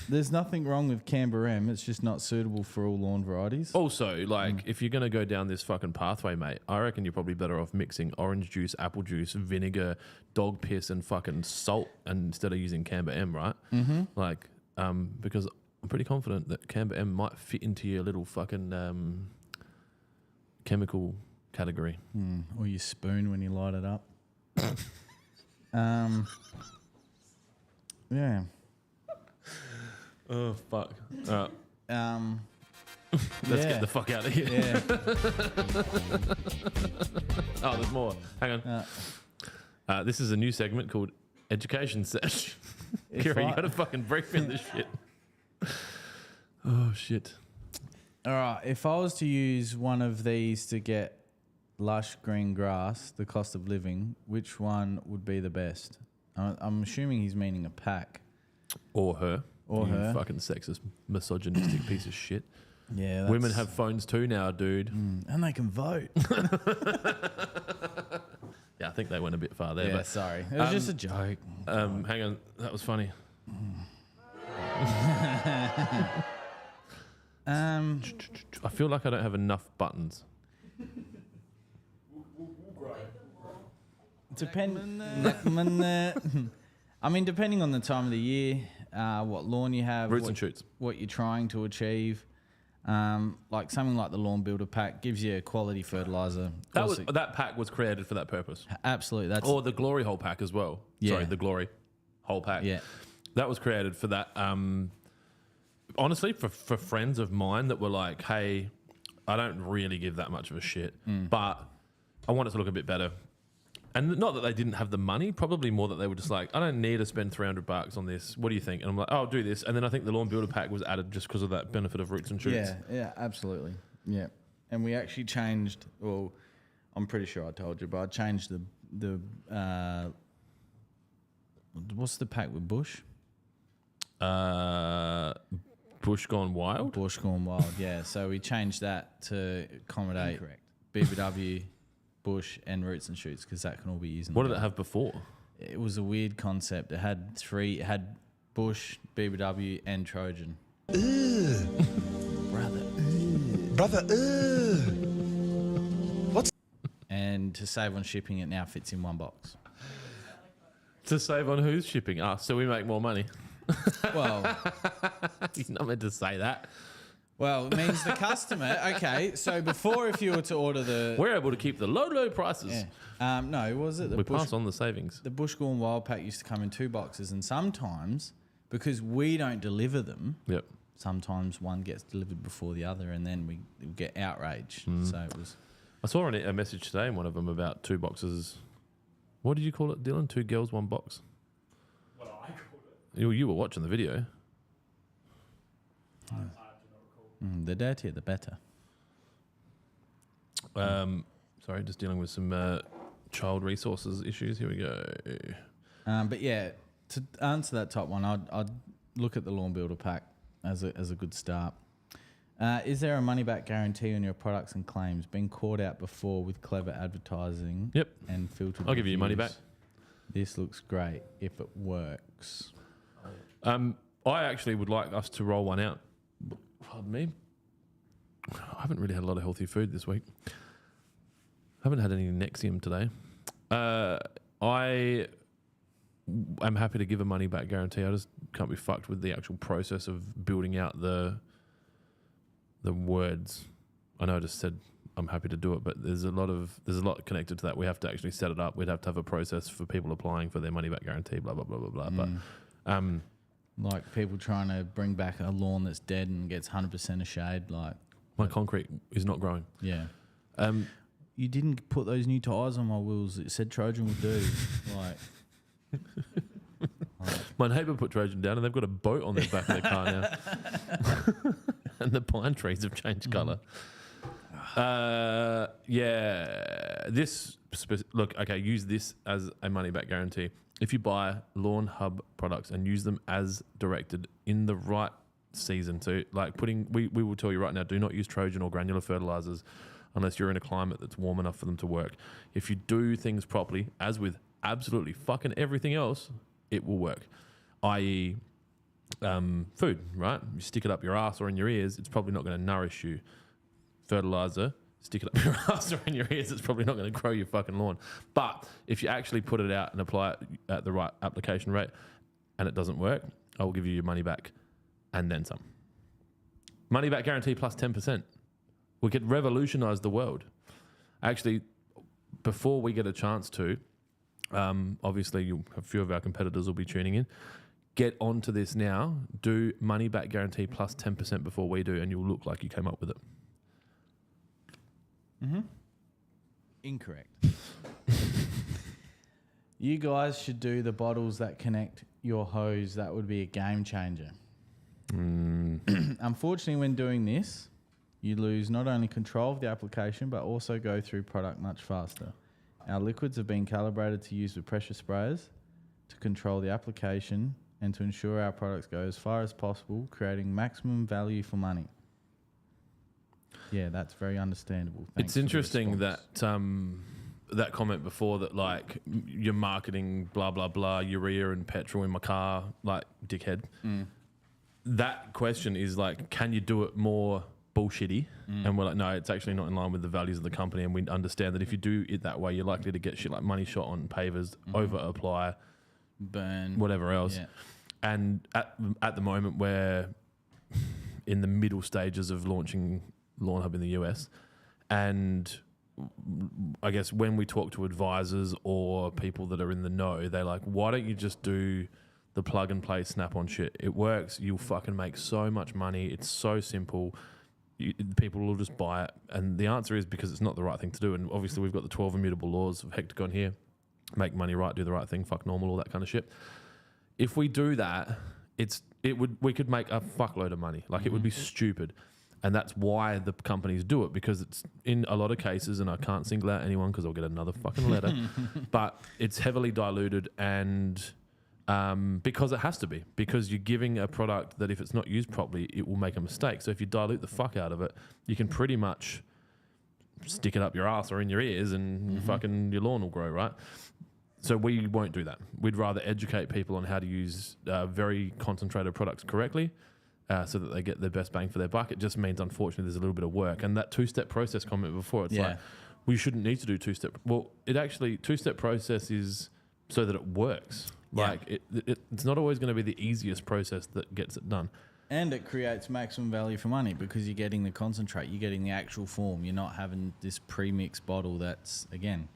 There's nothing wrong with Canberra M. It's just not suitable for all lawn varieties. Also, like, if you're going to go down this fucking pathway, mate, I reckon you're probably better off mixing orange juice, apple juice, vinegar, dog piss, and fucking salt instead of using Canberra M, right? Mm-hmm. Like, because I'm pretty confident that Canberra M might fit into your little fucking chemical category. Or your spoon when you light it up. Yeah. Oh, fuck. All right. Let's Yeah. get the fuck out of here. Yeah. Oh, there's more. Hang on. This is a new segment called Education Sesh. Kira, you got to fucking brief in this shit. Oh, shit. All right. If I was to use one of these to get lush green grass, the cost of living, which one would be the best? I'm assuming he's meaning a pack. Or her. Or you her. fucking sexist, misogynistic piece of shit. Yeah. Women have phones too now, dude. And they can vote. Yeah, I think they went a bit far there. Yeah, but, sorry. It was just a joke. hang on. That was funny. I feel like I don't have enough buttons. I mean, depending on the time of the year, what lawn you have, Roots and shoots. what you're trying to achieve. Like something like the Lawn Builder Pack gives you a quality fertilizer. That pack was created for that purpose. Absolutely. That's Or the Glory Hole pack as well. Yeah. Sorry, the Glory Hole pack. Yeah. That was created for that. Honestly, for friends of mine that were like, hey, I don't really give that much of a shit, but I want it to look a bit better. And not that they didn't have the money, probably more that they were just like, I don't need to spend $300 on this. What do you think? And I'm like, oh, I'll do this. And then I think the Lawn Builder Pack was added just because of that benefit of roots and shoots. Yeah, absolutely. Yeah. And we actually changed, well, I'm pretty sure I told you, but I changed the what's the pack with Bush? Bush Gone Wild? Bush Gone Wild, yeah. So we changed that to accommodate BBW bush, and roots and shoots because that can all be used. In What the did it garden. have before? It was a weird concept. It had three. It had bush, BBW, and Trojan. Brother, And to save on shipping, it now fits in one box. To save on who's shipping us, so we make more money. Well, He's not meant to say that. it means the customer. Okay, so before, if you were to order the, We're able to keep the low prices. no, was it the We bush? pass on the savings. The Bush Gone Wild pack used to come in 2 boxes, and sometimes because we don't deliver them, Yep. sometimes one gets delivered before the other, and then we get outraged. So it was. I saw a message today in one of them about 2 boxes. What did you call it, Dylan? 2 girls, 1 box. What I called it. You were watching the video. I do not recall. The dirtier, the better. Sorry, just dealing with some child resources issues. Here we go. But yeah, to answer that top one, I'd look at the Lawn Builder pack as a good start. Is there a money back guarantee on your products and claims? Been caught out before with clever advertising. Yep. And filtered. I'll give you your money reviews. back. This looks great if it works. I actually would like us to roll one out. Pardon me. I haven't really had a lot of healthy food this week. I haven't had any Nexium today. I am happy to give a money back guarantee. I just can't be fucked with the actual process of building out the words. I know I just said I'm happy to do it, but there's a lot connected to that. We have to actually set it up. We'd have to have a process for people applying for their money back guarantee. Blah blah blah blah blah. But Like people trying to bring back a lawn that's dead and gets 100% of shade. Like my concrete is not growing. yeah. Um, You didn't put those new tyres on my wheels. It said Trojan would do. Like, My neighbour put Trojan down and they've got a boat on their back of their car now. And the pine trees have changed colour. Use this as a money back guarantee. If you buy Lawnhub products and use them as directed in the right season, so like we will tell you right now, do not use Trojan or granular fertilizers unless you're in a climate that's warm enough for them to work. If you do things properly, as with absolutely fucking everything else, it will work. I.e., food, right? You stick it up your ass or in your ears, it's probably not going to nourish you. Fertilizer, stick it up your ass or in your ears, it's probably not going to grow your fucking lawn. But if you actually put it out and apply it at the right application rate and it doesn't work, I will give you your money back and then some. Money back guarantee plus 10%. We could revolutionize the world. Actually, before we get a chance to, obviously a few of our competitors will be tuning in. Get onto this now. Do money back guarantee plus 10% before we do, and you'll look like you came up with it. incorrect. You guys should do the bottles that connect your hose. That would be a game changer. Unfortunately, when doing this, you lose not only control of the application, but also go through product much faster. Our liquids have been calibrated to use with pressure sprayers to control the application and to ensure our products go as far as possible, creating maximum value for money. Yeah, that's very understandable. Thanks It's for the interesting response. that comment before that, like, you're marketing blah, blah, blah, urea and petrol in my car, like, dickhead. That question is like, can you do it more bullshitty? And we're like, no, it's actually not in line with the values of the company. And we understand that if you do it that way, you're likely to get shit like money shot on pavers, over apply, burn, whatever else. Yeah. And at the moment, we're in the middle stages of launching Lawnhub in the US. And I guess when we talk to advisors or people that are in the know, they're like, why don't you just do the plug and play snap-on shit? It works. You'll fucking make so much money. It's so simple. People will just buy it. And the answer is because it's not the right thing to do. And obviously we've got the 12 immutable laws of hectagon here. Make money right, do the right thing, fuck normal, all that kind of shit. If we do that, we could make a fuckload of money. Like, it would be stupid. And that's why the companies do it, because it's in a lot of cases, and I can't single out anyone because I'll get another fucking letter, but it's heavily diluted, and because it has to be, because you're giving a product that if it's not used properly, it will make a mistake. So if you dilute the fuck out of it, you can pretty much stick it up your ass or in your ears and fucking your lawn will grow, right? So we won't do that. We'd rather educate people on how to use very concentrated products correctly so that they get the best bang for their buck. It just means, unfortunately, there's a little bit of work. And that two-step process comment before, it's like, we shouldn't need to do two-step. Well, it actually, two-step process is so that it works. Like, it's not always going to be the easiest process that gets it done. And it creates maximum value for money because you're getting the concentrate, you're getting the actual form. You're not having this pre-mixed bottle that's, again,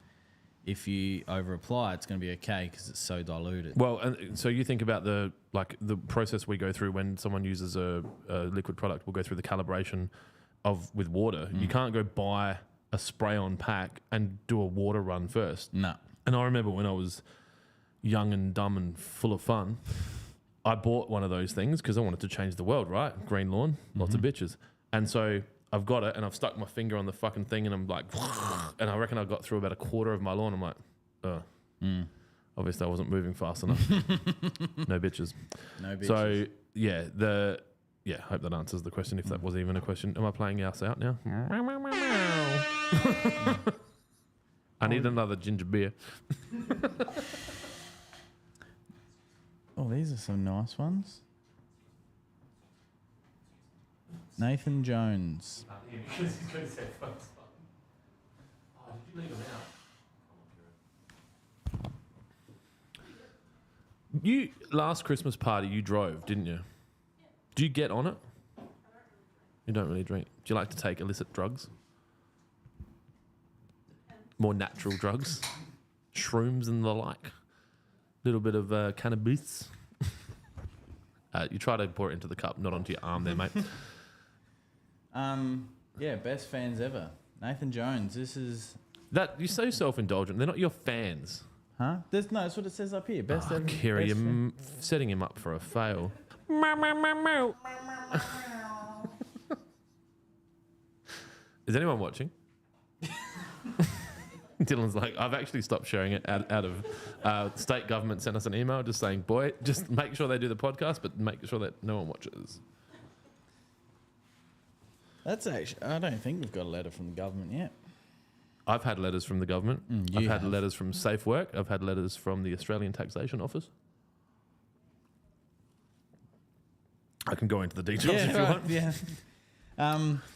if you over-apply, it's going to be okay because it's so diluted. Well, and so you think about the process we go through when someone uses a liquid product. We'll go through the calibration with water. You can't go buy a spray-on pack and do a water run first. No. And I remember when I was young and dumb and full of fun, I bought one of those things because I wanted to change the world, right? Green lawn, lots of bitches. And so I've got it and I've stuck my finger on the fucking thing and I'm like, and I reckon I got through about a quarter of my lawn. I'm like, obviously I wasn't moving fast enough. No bitches. No bitches. So yeah, hope that answers the question if that was even a question. Am I playing House Out now? I need another ginger beer. Oh, these are some nice ones. Nathan Jones. Because he's got his headphones on. Oh, did you leave them out? You last Christmas party you drove, didn't you? Do you get on it? You don't really drink. Do you like to take illicit drugs? More natural drugs? Shrooms and the like? Little bit of cannabis. You try to pour it into the cup, not onto your arm there, mate. Yeah, best fans ever. Nathan Jones. This is That you're so self-indulgent. They're not your fans. no. That's what it says up here. Best ever. Kerry, best you're setting him up for a fail. Is anyone watching? Dylan's like, I've actually stopped sharing it out of state government sent us an email just saying, boy, just make sure they do the podcast, but make sure that no one watches. That's actually. I don't think we've got a letter from the government yet. I've had letters from the government. You I've had have. letters from Safe Work. I've had letters from the Australian Taxation Office. I can go into the details if you want. Yeah.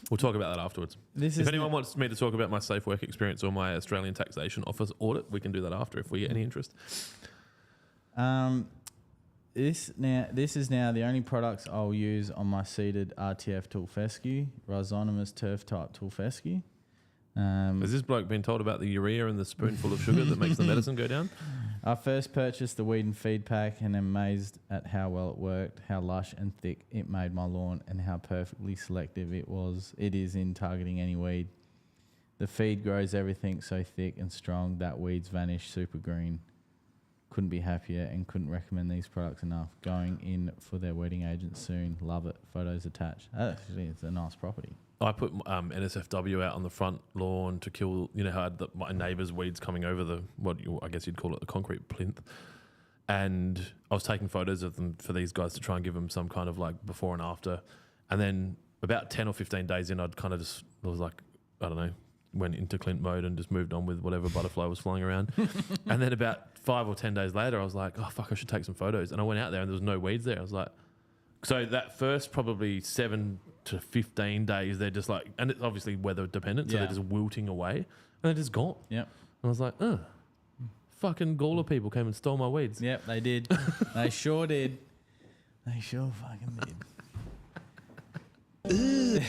We'll talk about that afterwards. This If is anyone wants me to talk about my Safe Work experience or my Australian Taxation Office audit, we can do that after if we get any interest. This is now the only products I'll use on my seeded RTF tool fescue, rhizonomous turf type tool fescue. Has this bloke been told about the urea and the spoonful of sugar that makes the medicine go down? I first purchased the weed and feed pack and am amazed at how well it worked, how lush and thick it made my lawn, and how perfectly selective it is in targeting any weed. The feed grows everything so thick and strong that weeds vanish super green. Couldn't be happier and couldn't recommend these products enough. Going in for their weeding agent soon. Love it. Photos attached. Actually, it's a nice property. I put NSFW out on the front lawn to kill, you know, how I had my neighbour's weeds coming over I guess you'd call it the concrete plinth. And I was taking photos of them for these guys to try and give them some kind of like before and after. And then about 10 or 15 days in, I was like, I don't know, went into Clint mode and just moved on with whatever butterfly was flying around. And then about 5 or 10 days later, I was like, oh, fuck, I should take some photos. And I went out there and there was no weeds there. I was like, so that first probably 7 to 15 days, they're just like, and it's obviously weather dependent, so they're just wilting away and they're just gone. Yep. And I was like, fucking Gawler people came and stole my weeds. Yep, they did. They sure did. They sure fucking did.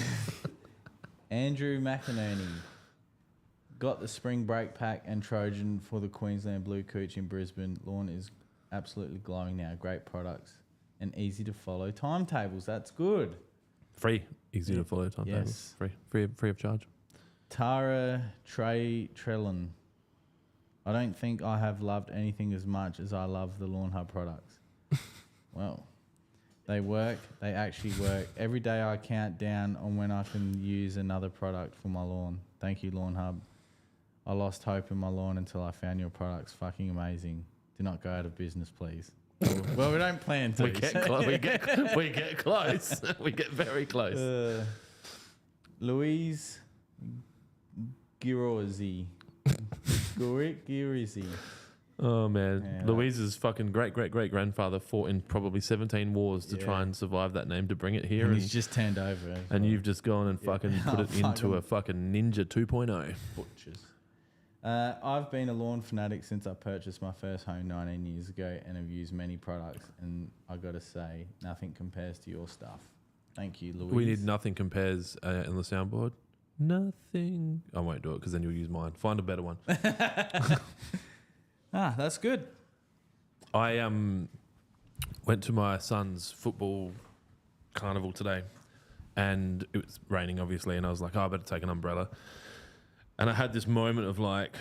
Andrew McInerney got the spring break pack and Trojan for the Queensland Blue Cooch in Brisbane. Lawn is absolutely glowing now. Great products and easy to follow timetables. That's good. Free, easy to follow timetables. Yes. Free of charge. Tara Trellin. I don't think I have loved anything as much as I love the Lawnhub products. Well, they work. They actually work. Every day I count down on when I can use another product for my lawn. Thank you, Lawnhub. I lost hope in my lawn until I found your products. Fucking amazing. Do not go out of business, please. Well, we don't plan to. We get close. We get close. We get very close. Louise Girozy. Girozy. Oh man, Yeah. Louise's fucking great grandfather fought in probably 17 wars to try and survive that name to bring it here, And and he's just turned over. and you've just gone and fucking put it Fuck into 'em. a fucking Ninja 2.0. Butchers. I've been a lawn fanatic since I purchased my first home 19 years ago and have used many products, and I got to say, nothing compares to your stuff. Thank you, Louise. We need nothing compares on the soundboard. Nothing. I won't do it because then you'll use mine. Find a better one. That's good. I went to my son's football carnival today, and it was raining obviously, and I was like, oh, I better take an umbrella. And I had this moment of like,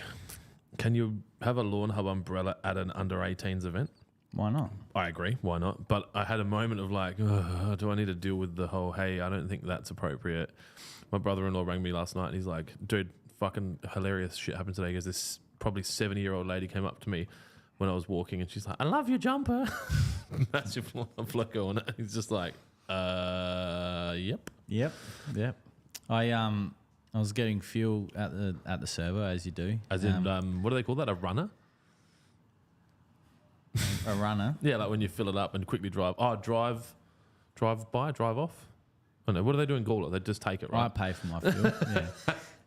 can you have a Lawnhub umbrella at an under 18s event? Why not? I agree, why not? But I had a moment of like, do I need to deal with the whole, hey, I don't think that's appropriate. My brother-in-law rang me last night and he's like, dude, fucking hilarious shit happened today. He goes, this probably 70-year-old lady came up to me when I was walking and she's like, I love your jumper. Massive logo on it. He's just like, yep. Yep. I was getting fuel at the servo, as you do. As in, what do they call that? A runner? A runner. Yeah, like when you fill it up and quickly drive. Oh, drive off? I don't know. What do they do in Gawler? They just take it, I right? pay for my fuel. Yeah.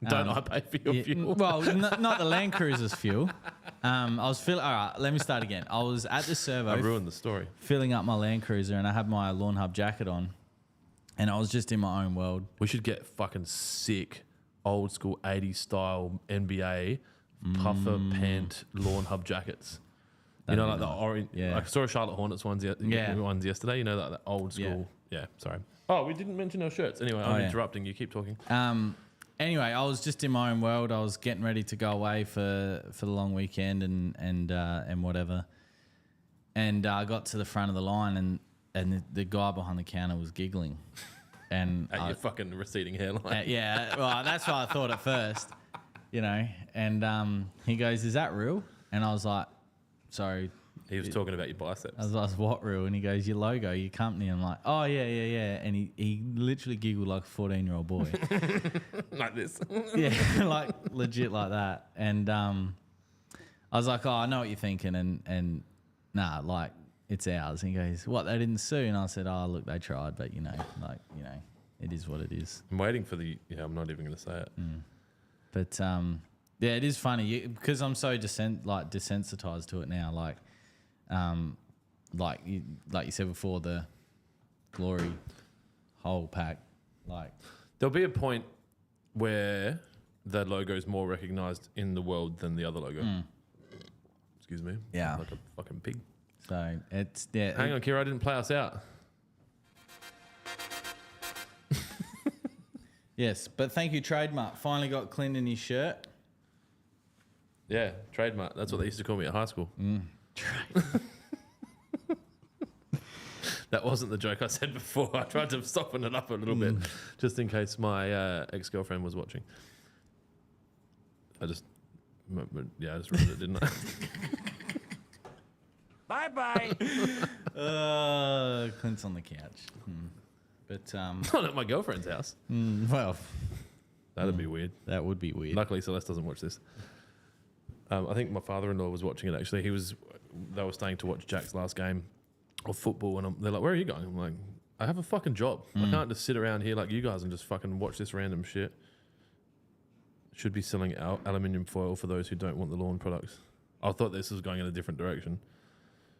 Don't I pay for your fuel? Well, not the Land Cruiser's fuel. I was filling. All right, let me start again. I was at the servo. I ruined the story. Filling up my Land Cruiser, and I had my Lawnhub jacket on, and I was just in my own world. We should get fucking sick, old school 80s style NBA puffer pant Lawnhub jackets. You That'd know, be like the nice. orange. Yeah. I saw a Charlotte Hornets ones yesterday. You know, that old school. Yeah, sorry. Oh, we didn't mention our shirts. Anyway, I'm interrupting. You keep talking. Anyway, I was just in my own world. I was getting ready to go away for the long weekend and whatever. And I got to the front of the line, and the guy behind the counter was giggling. And At your fucking receding hairline. yeah, well, that's what I thought at first, you know. And he goes, "Is that real?" And I was like, "Sorry." He was talking about your biceps. I was like, "What real?" And he goes, "Your logo, your company." I'm like, "Oh yeah." And he literally giggled like a 14-year-old boy. Like this. Yeah, like legit like that. And I was like, "Oh, I know what you're thinking," and nah, like it's ours. And he goes, "What? They didn't sue?" And I said, "Oh, look, they tried, but it is what it is." I'm waiting for the. Yeah, I'm not even going to say it. But yeah, it is funny because I'm so desensitized to it now. Like you said before, the glory whole pack. Like There'll be a point where the logo is more recognized in the world than the other logo. Excuse me. Yeah. Like a fucking pig. so, it's yeah. Hang on, Kira, I didn't play us out. Yes, but thank you, Trademark. Finally got Clint in his shirt. Yeah, trademark. That's what they used to call me at high school. That wasn't the joke I said before. I tried to soften it up a little bit, just in case my ex-girlfriend was watching. I just ruined it, didn't I? Bye-bye. Clint's on the couch. But Not at my girlfriend's house. well, That'd be weird. that would be weird. Luckily, Celeste doesn't watch this. I think my father-in-law was watching it. Actually, they were staying to watch Jack's last game of football, and they're like, "Where are you going?" I'm like, "I have a fucking job. I can't just sit around here like you guys and just fucking watch this random shit." Should be selling aluminium foil for those who don't want the lawn products. I thought this was going in a different direction.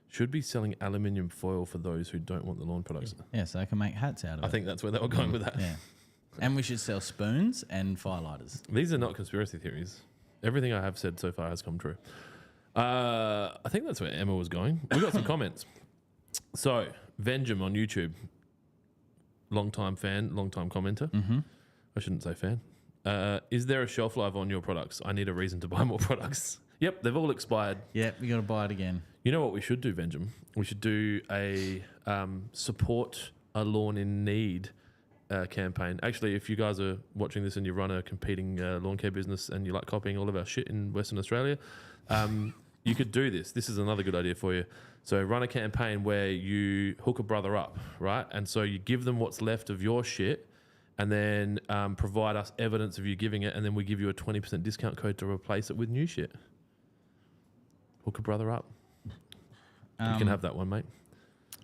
Should be selling aluminium foil for those who don't want the lawn products. Yeah, so they can make hats out of it. I think that's where they were going with that. Yeah. And we should sell spoons and firelighters. These are not conspiracy theories. Everything I have said so far has come true. I think that's where Emma was going. We got some comments. So, Venjum on YouTube, long-time fan, long-time commenter. I shouldn't say fan. Is there a shelf life on your products? I need a reason to buy more products. Yep, they've all expired. Yep, you got to buy it again. You know what we should do, Venjum? We should do a support a lawn in need campaign. Actually, if you guys are watching this and you run a competing lawn care business and you like copying all of our shit in Western Australia, you could do this. This is another good idea for you. So run a campaign where you hook a brother up, right? And so you give them what's left of your shit and then provide us evidence of you giving it, and then we give you a 20% discount code to replace it with new shit. Hook a brother up. You can have that one, mate.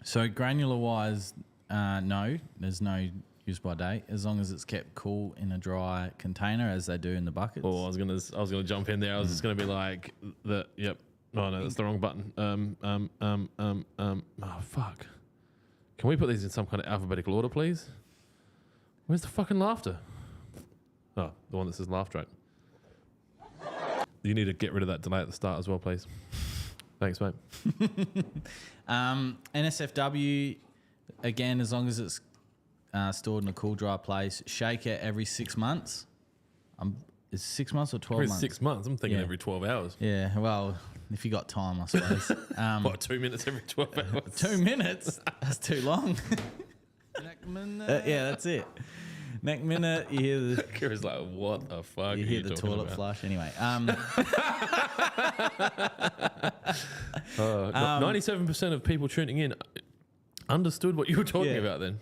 So granular wise, no, there's no use by date as long as it's kept cool in a dry container as they do in the buckets. Oh, I was gonna jump in there. I was just gonna be like the yep. Oh no, that's the wrong button. Oh fuck. Can we put these in some kind of alphabetical order, please? Where's the fucking laughter? Oh, the one that says laugh track. You need to get rid of that delay at the start as well, please. Thanks, mate. NSFW, again, as long as it's stored in a cool, dry place, shake it every 6 months. Is 6 months or 12 Every months? 6 months. I'm thinking Yeah. every 12 hours. Yeah, well, if you got time, I suppose. What, 2 minutes every 12 hours? 2 minutes? That's too long. Yeah, that's it. Next minute, you hear the... Kira's like, what the fuck You are hear you the talking toilet about? flush. Anyway, 97% of people tuning in understood what you were talking Yeah. about then.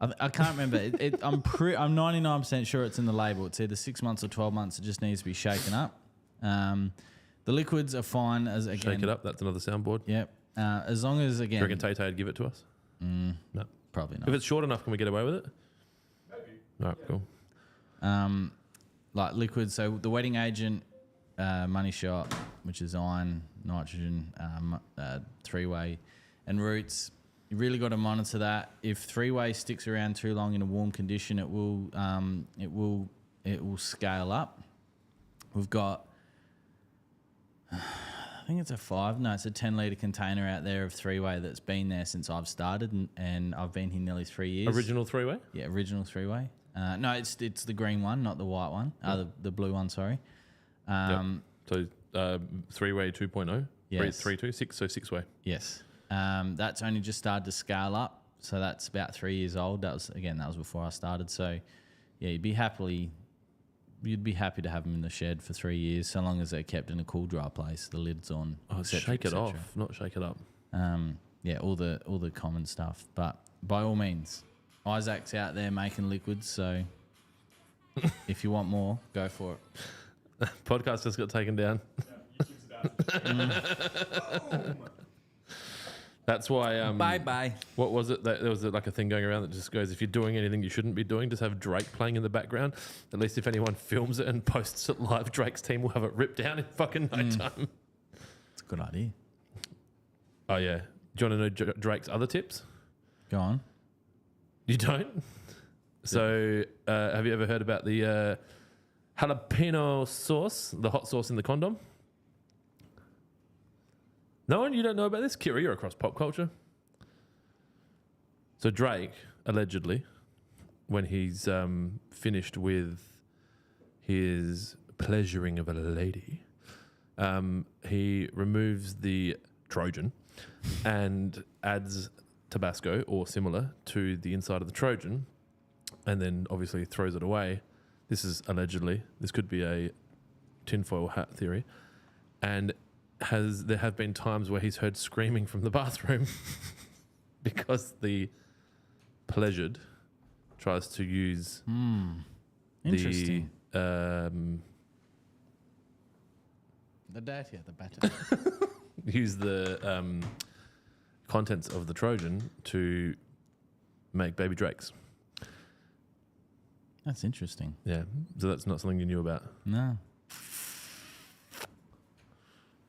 I can't remember. I'm 99% sure it's in the label. It's either 6 months or 12 months. It just needs to be shaken up. The liquids are fine as again. Shake it up. That's another soundboard. Yep. As long as Do again. you reckon Tay would give it to us? No. Probably not. If it's short enough, can we get away with it? Maybe. All right, cool. Like liquids. So the wetting agent, money shot, which is iron, nitrogen, three-way, and roots. You really got to monitor that. If three-way sticks around too long in a warm condition, it will scale up. We've got, I think it's it's a 10-litre container out there of three-way that's been there since I've started, and I've been here nearly 3 years. Original three-way? Yeah, original three-way. No, it's the green one, not the white one. The blue one, sorry. So three-way 2.0? Yes. 3.2, 6, so six-way. Yes. That's only just started to scale up, so that's about 3 years old. That was before I started. So, yeah, you'd be happy to have them in the shed for 3 years, so long as they're kept in a cool, dry place. The lid's on. Oh, et cetera, shake et it off, cetera. not shake it up. Yeah, all the common stuff. But by all means, Isaac's out there making liquids. So, if you want more, go for it. Podcast just got taken down. YouTube's about That's why. Bye. What was it? There was like a thing going around that just goes, if you're doing anything you shouldn't be doing, just have Drake playing in the background. At least if anyone films it and posts it live, Drake's team will have it ripped down in fucking no time. It's a good idea. Oh, yeah. Do you want to know Drake's other tips? Go on. You don't? So, have you ever heard about the jalapeno sauce, the hot sauce in the condom? No one? You don't know about this? Kira, you're across pop culture. So Drake, allegedly, when he's finished with his pleasuring of a lady, he removes the Trojan and adds Tabasco or similar to the inside of the Trojan, and then obviously throws it away. This is allegedly. This could be a tinfoil hat theory. And there have been times where he's heard screaming from the bathroom because the pleasured tries to use Interesting. the batter. use the contents of the Trojan to make baby Drakes. That's interesting. Yeah, so that's not something you knew about. No.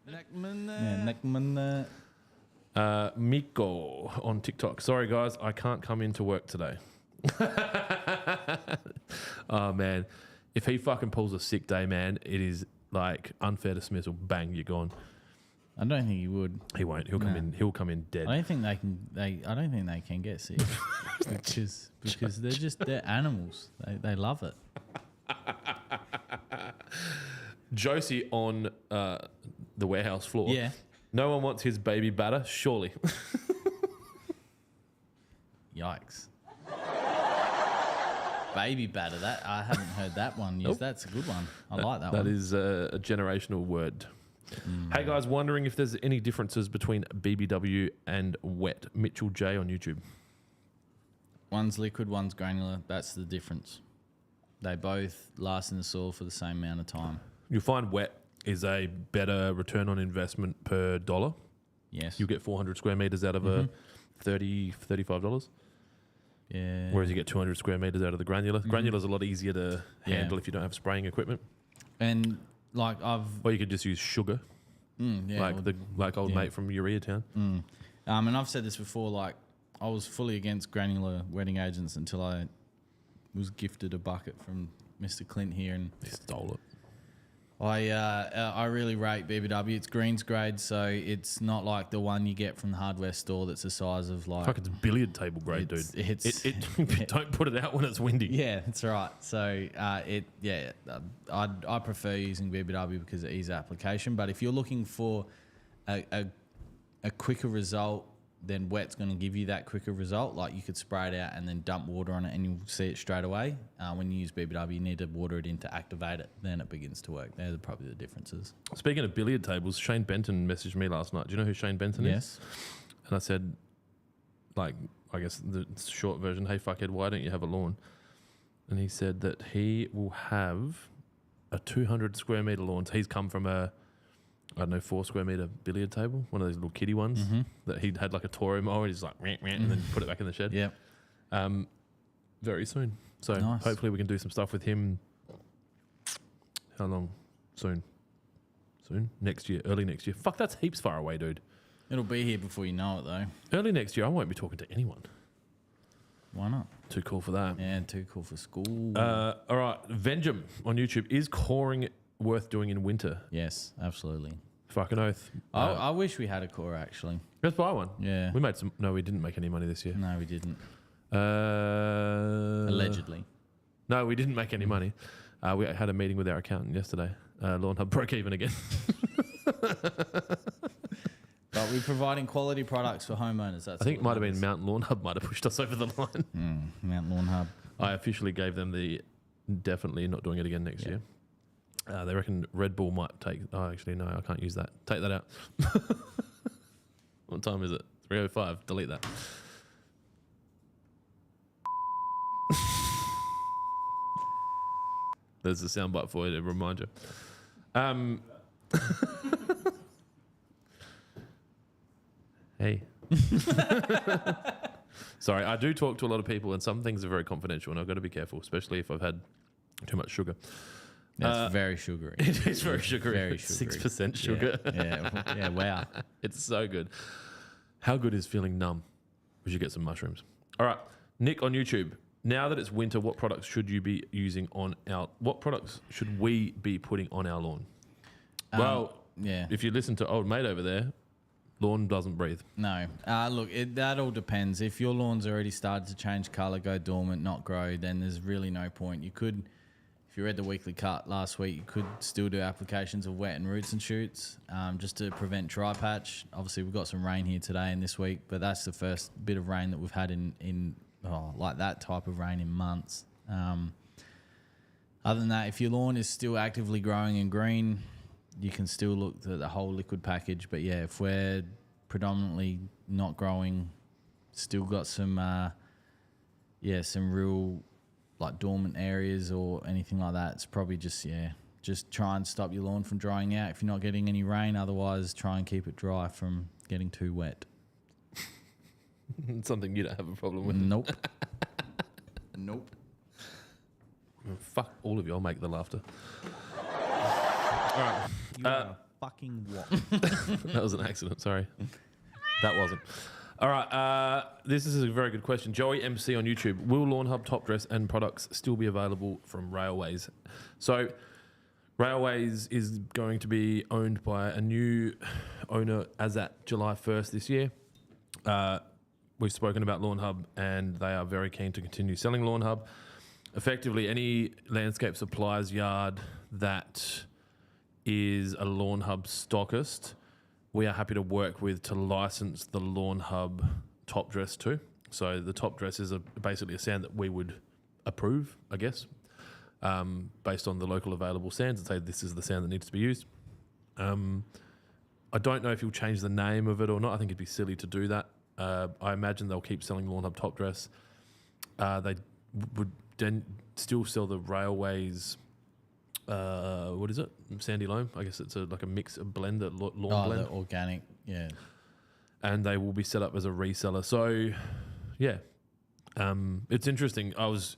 Yeah, Miko on TikTok. Sorry, guys, I can't come into work today. Oh, man. If he fucking pulls a sick day, man, it is like unfair dismissal. Bang, you're gone. I don't think he would. He won't. He'll come No. in. He'll come in dead. I don't think they can. I don't think they can get sick because they're animals. They love it. Jonesy on the warehouse floor. Yeah. No one wants his baby batter, surely. Yikes. Baby batter. That I haven't heard that one used. Nope. That's a good one. I like that one. That is a generational word. Hey guys, wondering if there's any differences between BBW and wet. Mitchell J on YouTube. One's liquid, one's granular. That's the difference. They both last in the soil for the same amount of time. You'll find wet is a better return on investment per dollar. Yes. You get 400 square meters out of a $35. Yeah. Whereas you get 200 square meters out of the granular. Granular's a lot easier to handle if you don't have spraying equipment. And like Or you could just use sugar, like old mate from Urea Town. And I've said this before, like I was fully against granular wetting agents until I was gifted a bucket from Mr. Clint here, and He stole it. I really rate BBW. It's greens grade, so it's not like the one you get from the hardware store that's the size of like. Fuck, it's billiard table grade, dude. It's Don't put it out when it's windy. yeah, that's right. So I prefer using BBW because of ease of application. But if you're looking for a quicker result, then wet's going to give you that quicker result. Like you could spray it out and then dump water on it and you'll see it straight away. When you use BBW, you need to water it in to activate it. Then it begins to work. They're probably the differences. Speaking of billiard tables, Shane Benton messaged me last night. Do you know who Shane Benton is? Yes. And I said, like, I guess the short version, hey, fuckhead, why don't you have a lawn? And he said that he will have a 200 square metre lawn. So he's come from a, 4 square metre billiard table, one of those little kiddie ones that he'd had like a Toro mower. He's like, and then put it back in the shed. Yeah. Very soon. So Nice. hopefully we can do some stuff with him. How long? Soon. Next year, early next year. Fuck, that's heaps far away, dude. It'll be here before you know it, though. Early next year, I won't be talking to anyone. Why not? Too cool for that. Yeah, too cool for school. All right, Venjum on YouTube. Is coring worth doing in winter? Yes, absolutely. Fucking oath. I wish we had a core, actually. Let's buy one. Yeah. We made some. No, we didn't make any money this year. No, we didn't. Allegedly. No, we didn't make any money. We had a meeting with our accountant yesterday. Lawnhub broke even again. But we're providing quality products for homeowners. That's I think it might have been Mount Lawnhub might have pushed us over the line. Mount Lawnhub. I officially gave them the definitely not doing it again next year. They reckon Red Bull might take... Oh, actually, no, I can't use that. Take that out. What time is it? 3:05. Delete that. There's a soundbite for you to remind you. Hey. Sorry, I do talk to a lot of people, and some things are very confidential, and I've got to be careful, especially if I've had too much sugar. That's very sugary. It is very sugary. Very sugary. 6% sugar. Yeah, wow. It's so good. How good is feeling numb? We should get some mushrooms. All right, Nick on YouTube. Now that it's winter, what products should you be using on our... What products should we be putting on our lawn? If you listen to old mate over there, lawn doesn't breathe. No. Look, that all depends. If your lawn's already started to change colour, go dormant, not grow, then there's really no point. You could... If you read the weekly cut last week, you could still do applications of wet and roots and shoots just to prevent dry patch. Obviously, we've got some rain here today and this week, but that's the first bit of rain that we've had in like that type of rain in months. Other than that, if your lawn is still actively growing and green, you can still look at the whole liquid package. But yeah, if we're predominantly not growing, still got some real... like dormant areas or anything like that, it's probably just try and stop your lawn from drying out if you're not getting any rain. Otherwise, try and keep it dry from getting too wet. Something you don't have a problem with. Nope. Nope. Fuck all of you. I'll make the laughter. All right. You are a fucking what? That was an accident. Sorry. That wasn't. All right. This is a very good question. Joey MC on YouTube. Will Lawnhub top dress and products still be available from Railways? So Railways is going to be owned by a new owner as at July 1st this year. We've spoken about Lawnhub, and they are very keen to continue selling Lawnhub. Effectively, any landscape supplier's yard that is a Lawnhub stockist, we are happy to work with to license the Lawnhub top dress too. So the top dress is basically a sand that we would approve, I guess, based on the local available sands, and say this is the sand that needs to be used. I don't know if you'll change the name of it or not. I think it'd be silly to do that. I imagine they'll keep selling Lawnhub top dress. They would then still sell the Railways. What is it? Sandy loam. I guess it's like a mix, a blend, a lawn blend. The organic, yeah. And they will be set up as a reseller. So, yeah, it's interesting. I was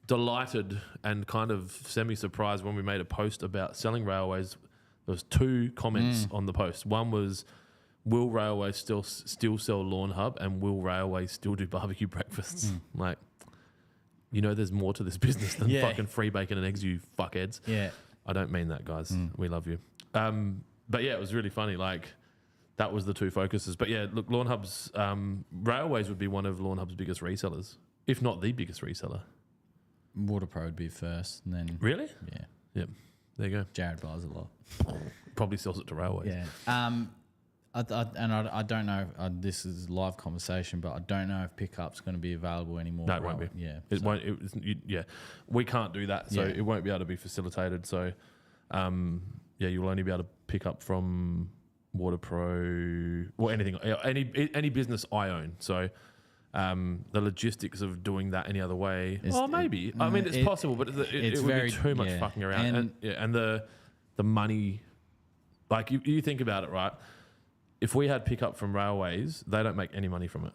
delighted and kind of semi-surprised when we made a post about selling Railways. There was 2 comments on the post. One was, will Railways still sell Lawnhub, and will Railways still do barbecue breakfasts? Like, you know, there's more to this business than fucking free bacon and eggs, you fuckheads. Yeah. I don't mean that, guys. We love you. But yeah, it was really funny. Like, that was the 2 focuses. But yeah, look, Lawnhub's Railways would be one of Lawnhub's biggest resellers, if not the biggest reseller. Waterpro would be first, and then Really? yeah, Yep. There you go. Jared buys a lot. Probably sells it to Railways. Yeah. I don't know. This is a live conversation, but I don't know if pickup's going to be available anymore. No, it won't be. Yeah. It won't. Yeah, we can't do that, so Yeah. it won't be able to be facilitated. So, yeah, you'll only be able to pick up from Waterpro or anything, any business I own. So, the logistics of doing that any other way, maybe. I mean, it's possible, but it would be too much fucking around, and the money. Like you think about it, right? If we had pickup from Railways, they don't make any money from it.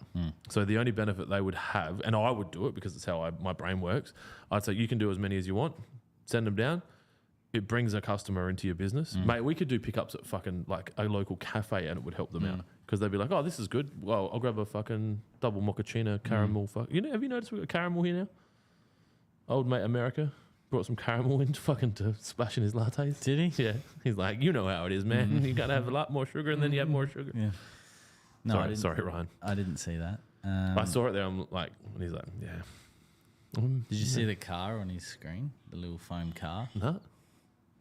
So the only benefit they would have, and I would do it because it's how my brain works, I'd say you can do as many as you want, send them down. It brings a customer into your business. Mate, we could do pickups at fucking like a local cafe and it would help them out because they'd be like, oh, this is good. Well, I'll grab a fucking double mochaccino caramel. Have you noticed we've got caramel here now? Old mate America brought some caramel in to splash in his lattes. Did he? Yeah. He's like, you know how it is, man. You got to have a lot more sugar and then you have more sugar. Yeah. No, Sorry, Ryan. I didn't see that. I saw it there. I'm like, and he's like, yeah. Did you see the car on his screen? The little foam car? No.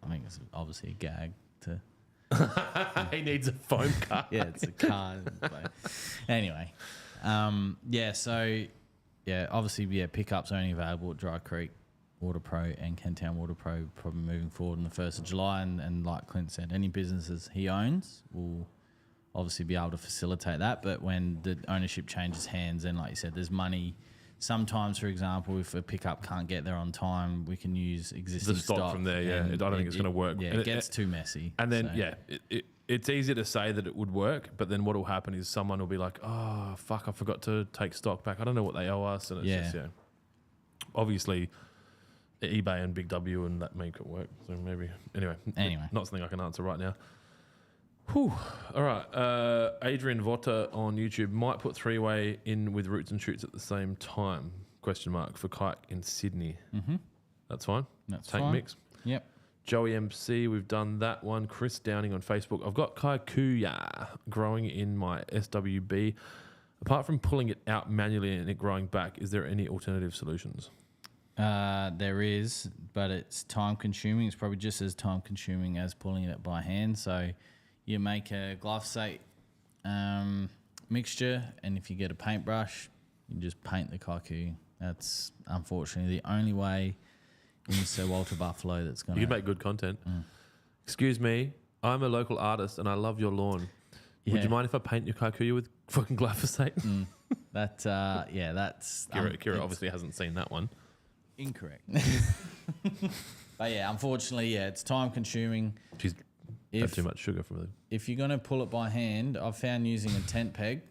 I think it's obviously a gag to. He needs a foam car. Yeah, it's a car. Anyway, obviously, pickups only available at Dry Creek Waterpro and Kentown Waterpro probably moving forward on the 1st of July. And like Clint said, any businesses he owns will obviously be able to facilitate that. But when the ownership changes hands, and like you said, there's money. Sometimes, for example, if a pickup can't get there on time, we can use existing The stock from there, yeah. I don't think it's going to work. Yeah, And it gets too messy. And then, it's easy to say that it would work, but then what will happen is someone will be like, oh, fuck, I forgot to take stock back. I don't know what they owe us. And it's just, obviously, eBay and Big W and that make it work. So maybe, anyway. Not something I can answer right now. Whew. All right. Adrian Votter on YouTube might put 3-way in with Roots and Shoots at the same time, ? For Kike in Sydney. That's fine. That's Tank fine. mix. Yep. Joey MC, we've done that one. Chris Downing on Facebook. I've got Kaikuya growing in my SWB. Apart from pulling it out manually and it growing back, is there any alternative solutions? There is, but it's time consuming. It's probably just as time consuming as pulling it by hand. So you make a glyphosate mixture, and if you get a paintbrush, you just paint the kaiku. That's unfortunately the only way in Sir Walter Buffalo that's going to... You make good content. Excuse me, I'm a local artist and I love your lawn. Would you mind if I paint your kaikuya with fucking glyphosate? that's... Kira obviously hasn't seen that one. Incorrect. But yeah, unfortunately, it's time consuming. She's had too much sugar from it. If you're going to pull it by hand, I've found using a tent peg,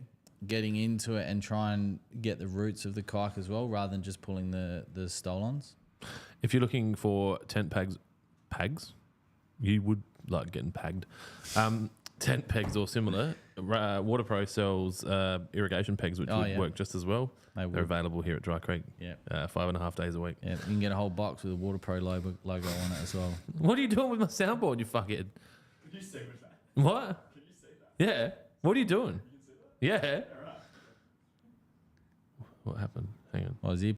getting into it and try and get the roots of the kike as well, rather than just pulling the stolons. If you're looking for tent pegs, you would like getting pegged. Tent pegs or similar. Waterpro sells irrigation pegs, which would work just as well. They're available here at Dry Creek. Yeah, 5.5 days a week. Yeah, you can get a whole box with a Waterpro logo on it as well. What are you doing with my soundboard, you fuckhead? Can you see with that? What? Can you see that? Yeah. What are you doing? You can see that? Yeah. All right. What happened? Hang on. What was he?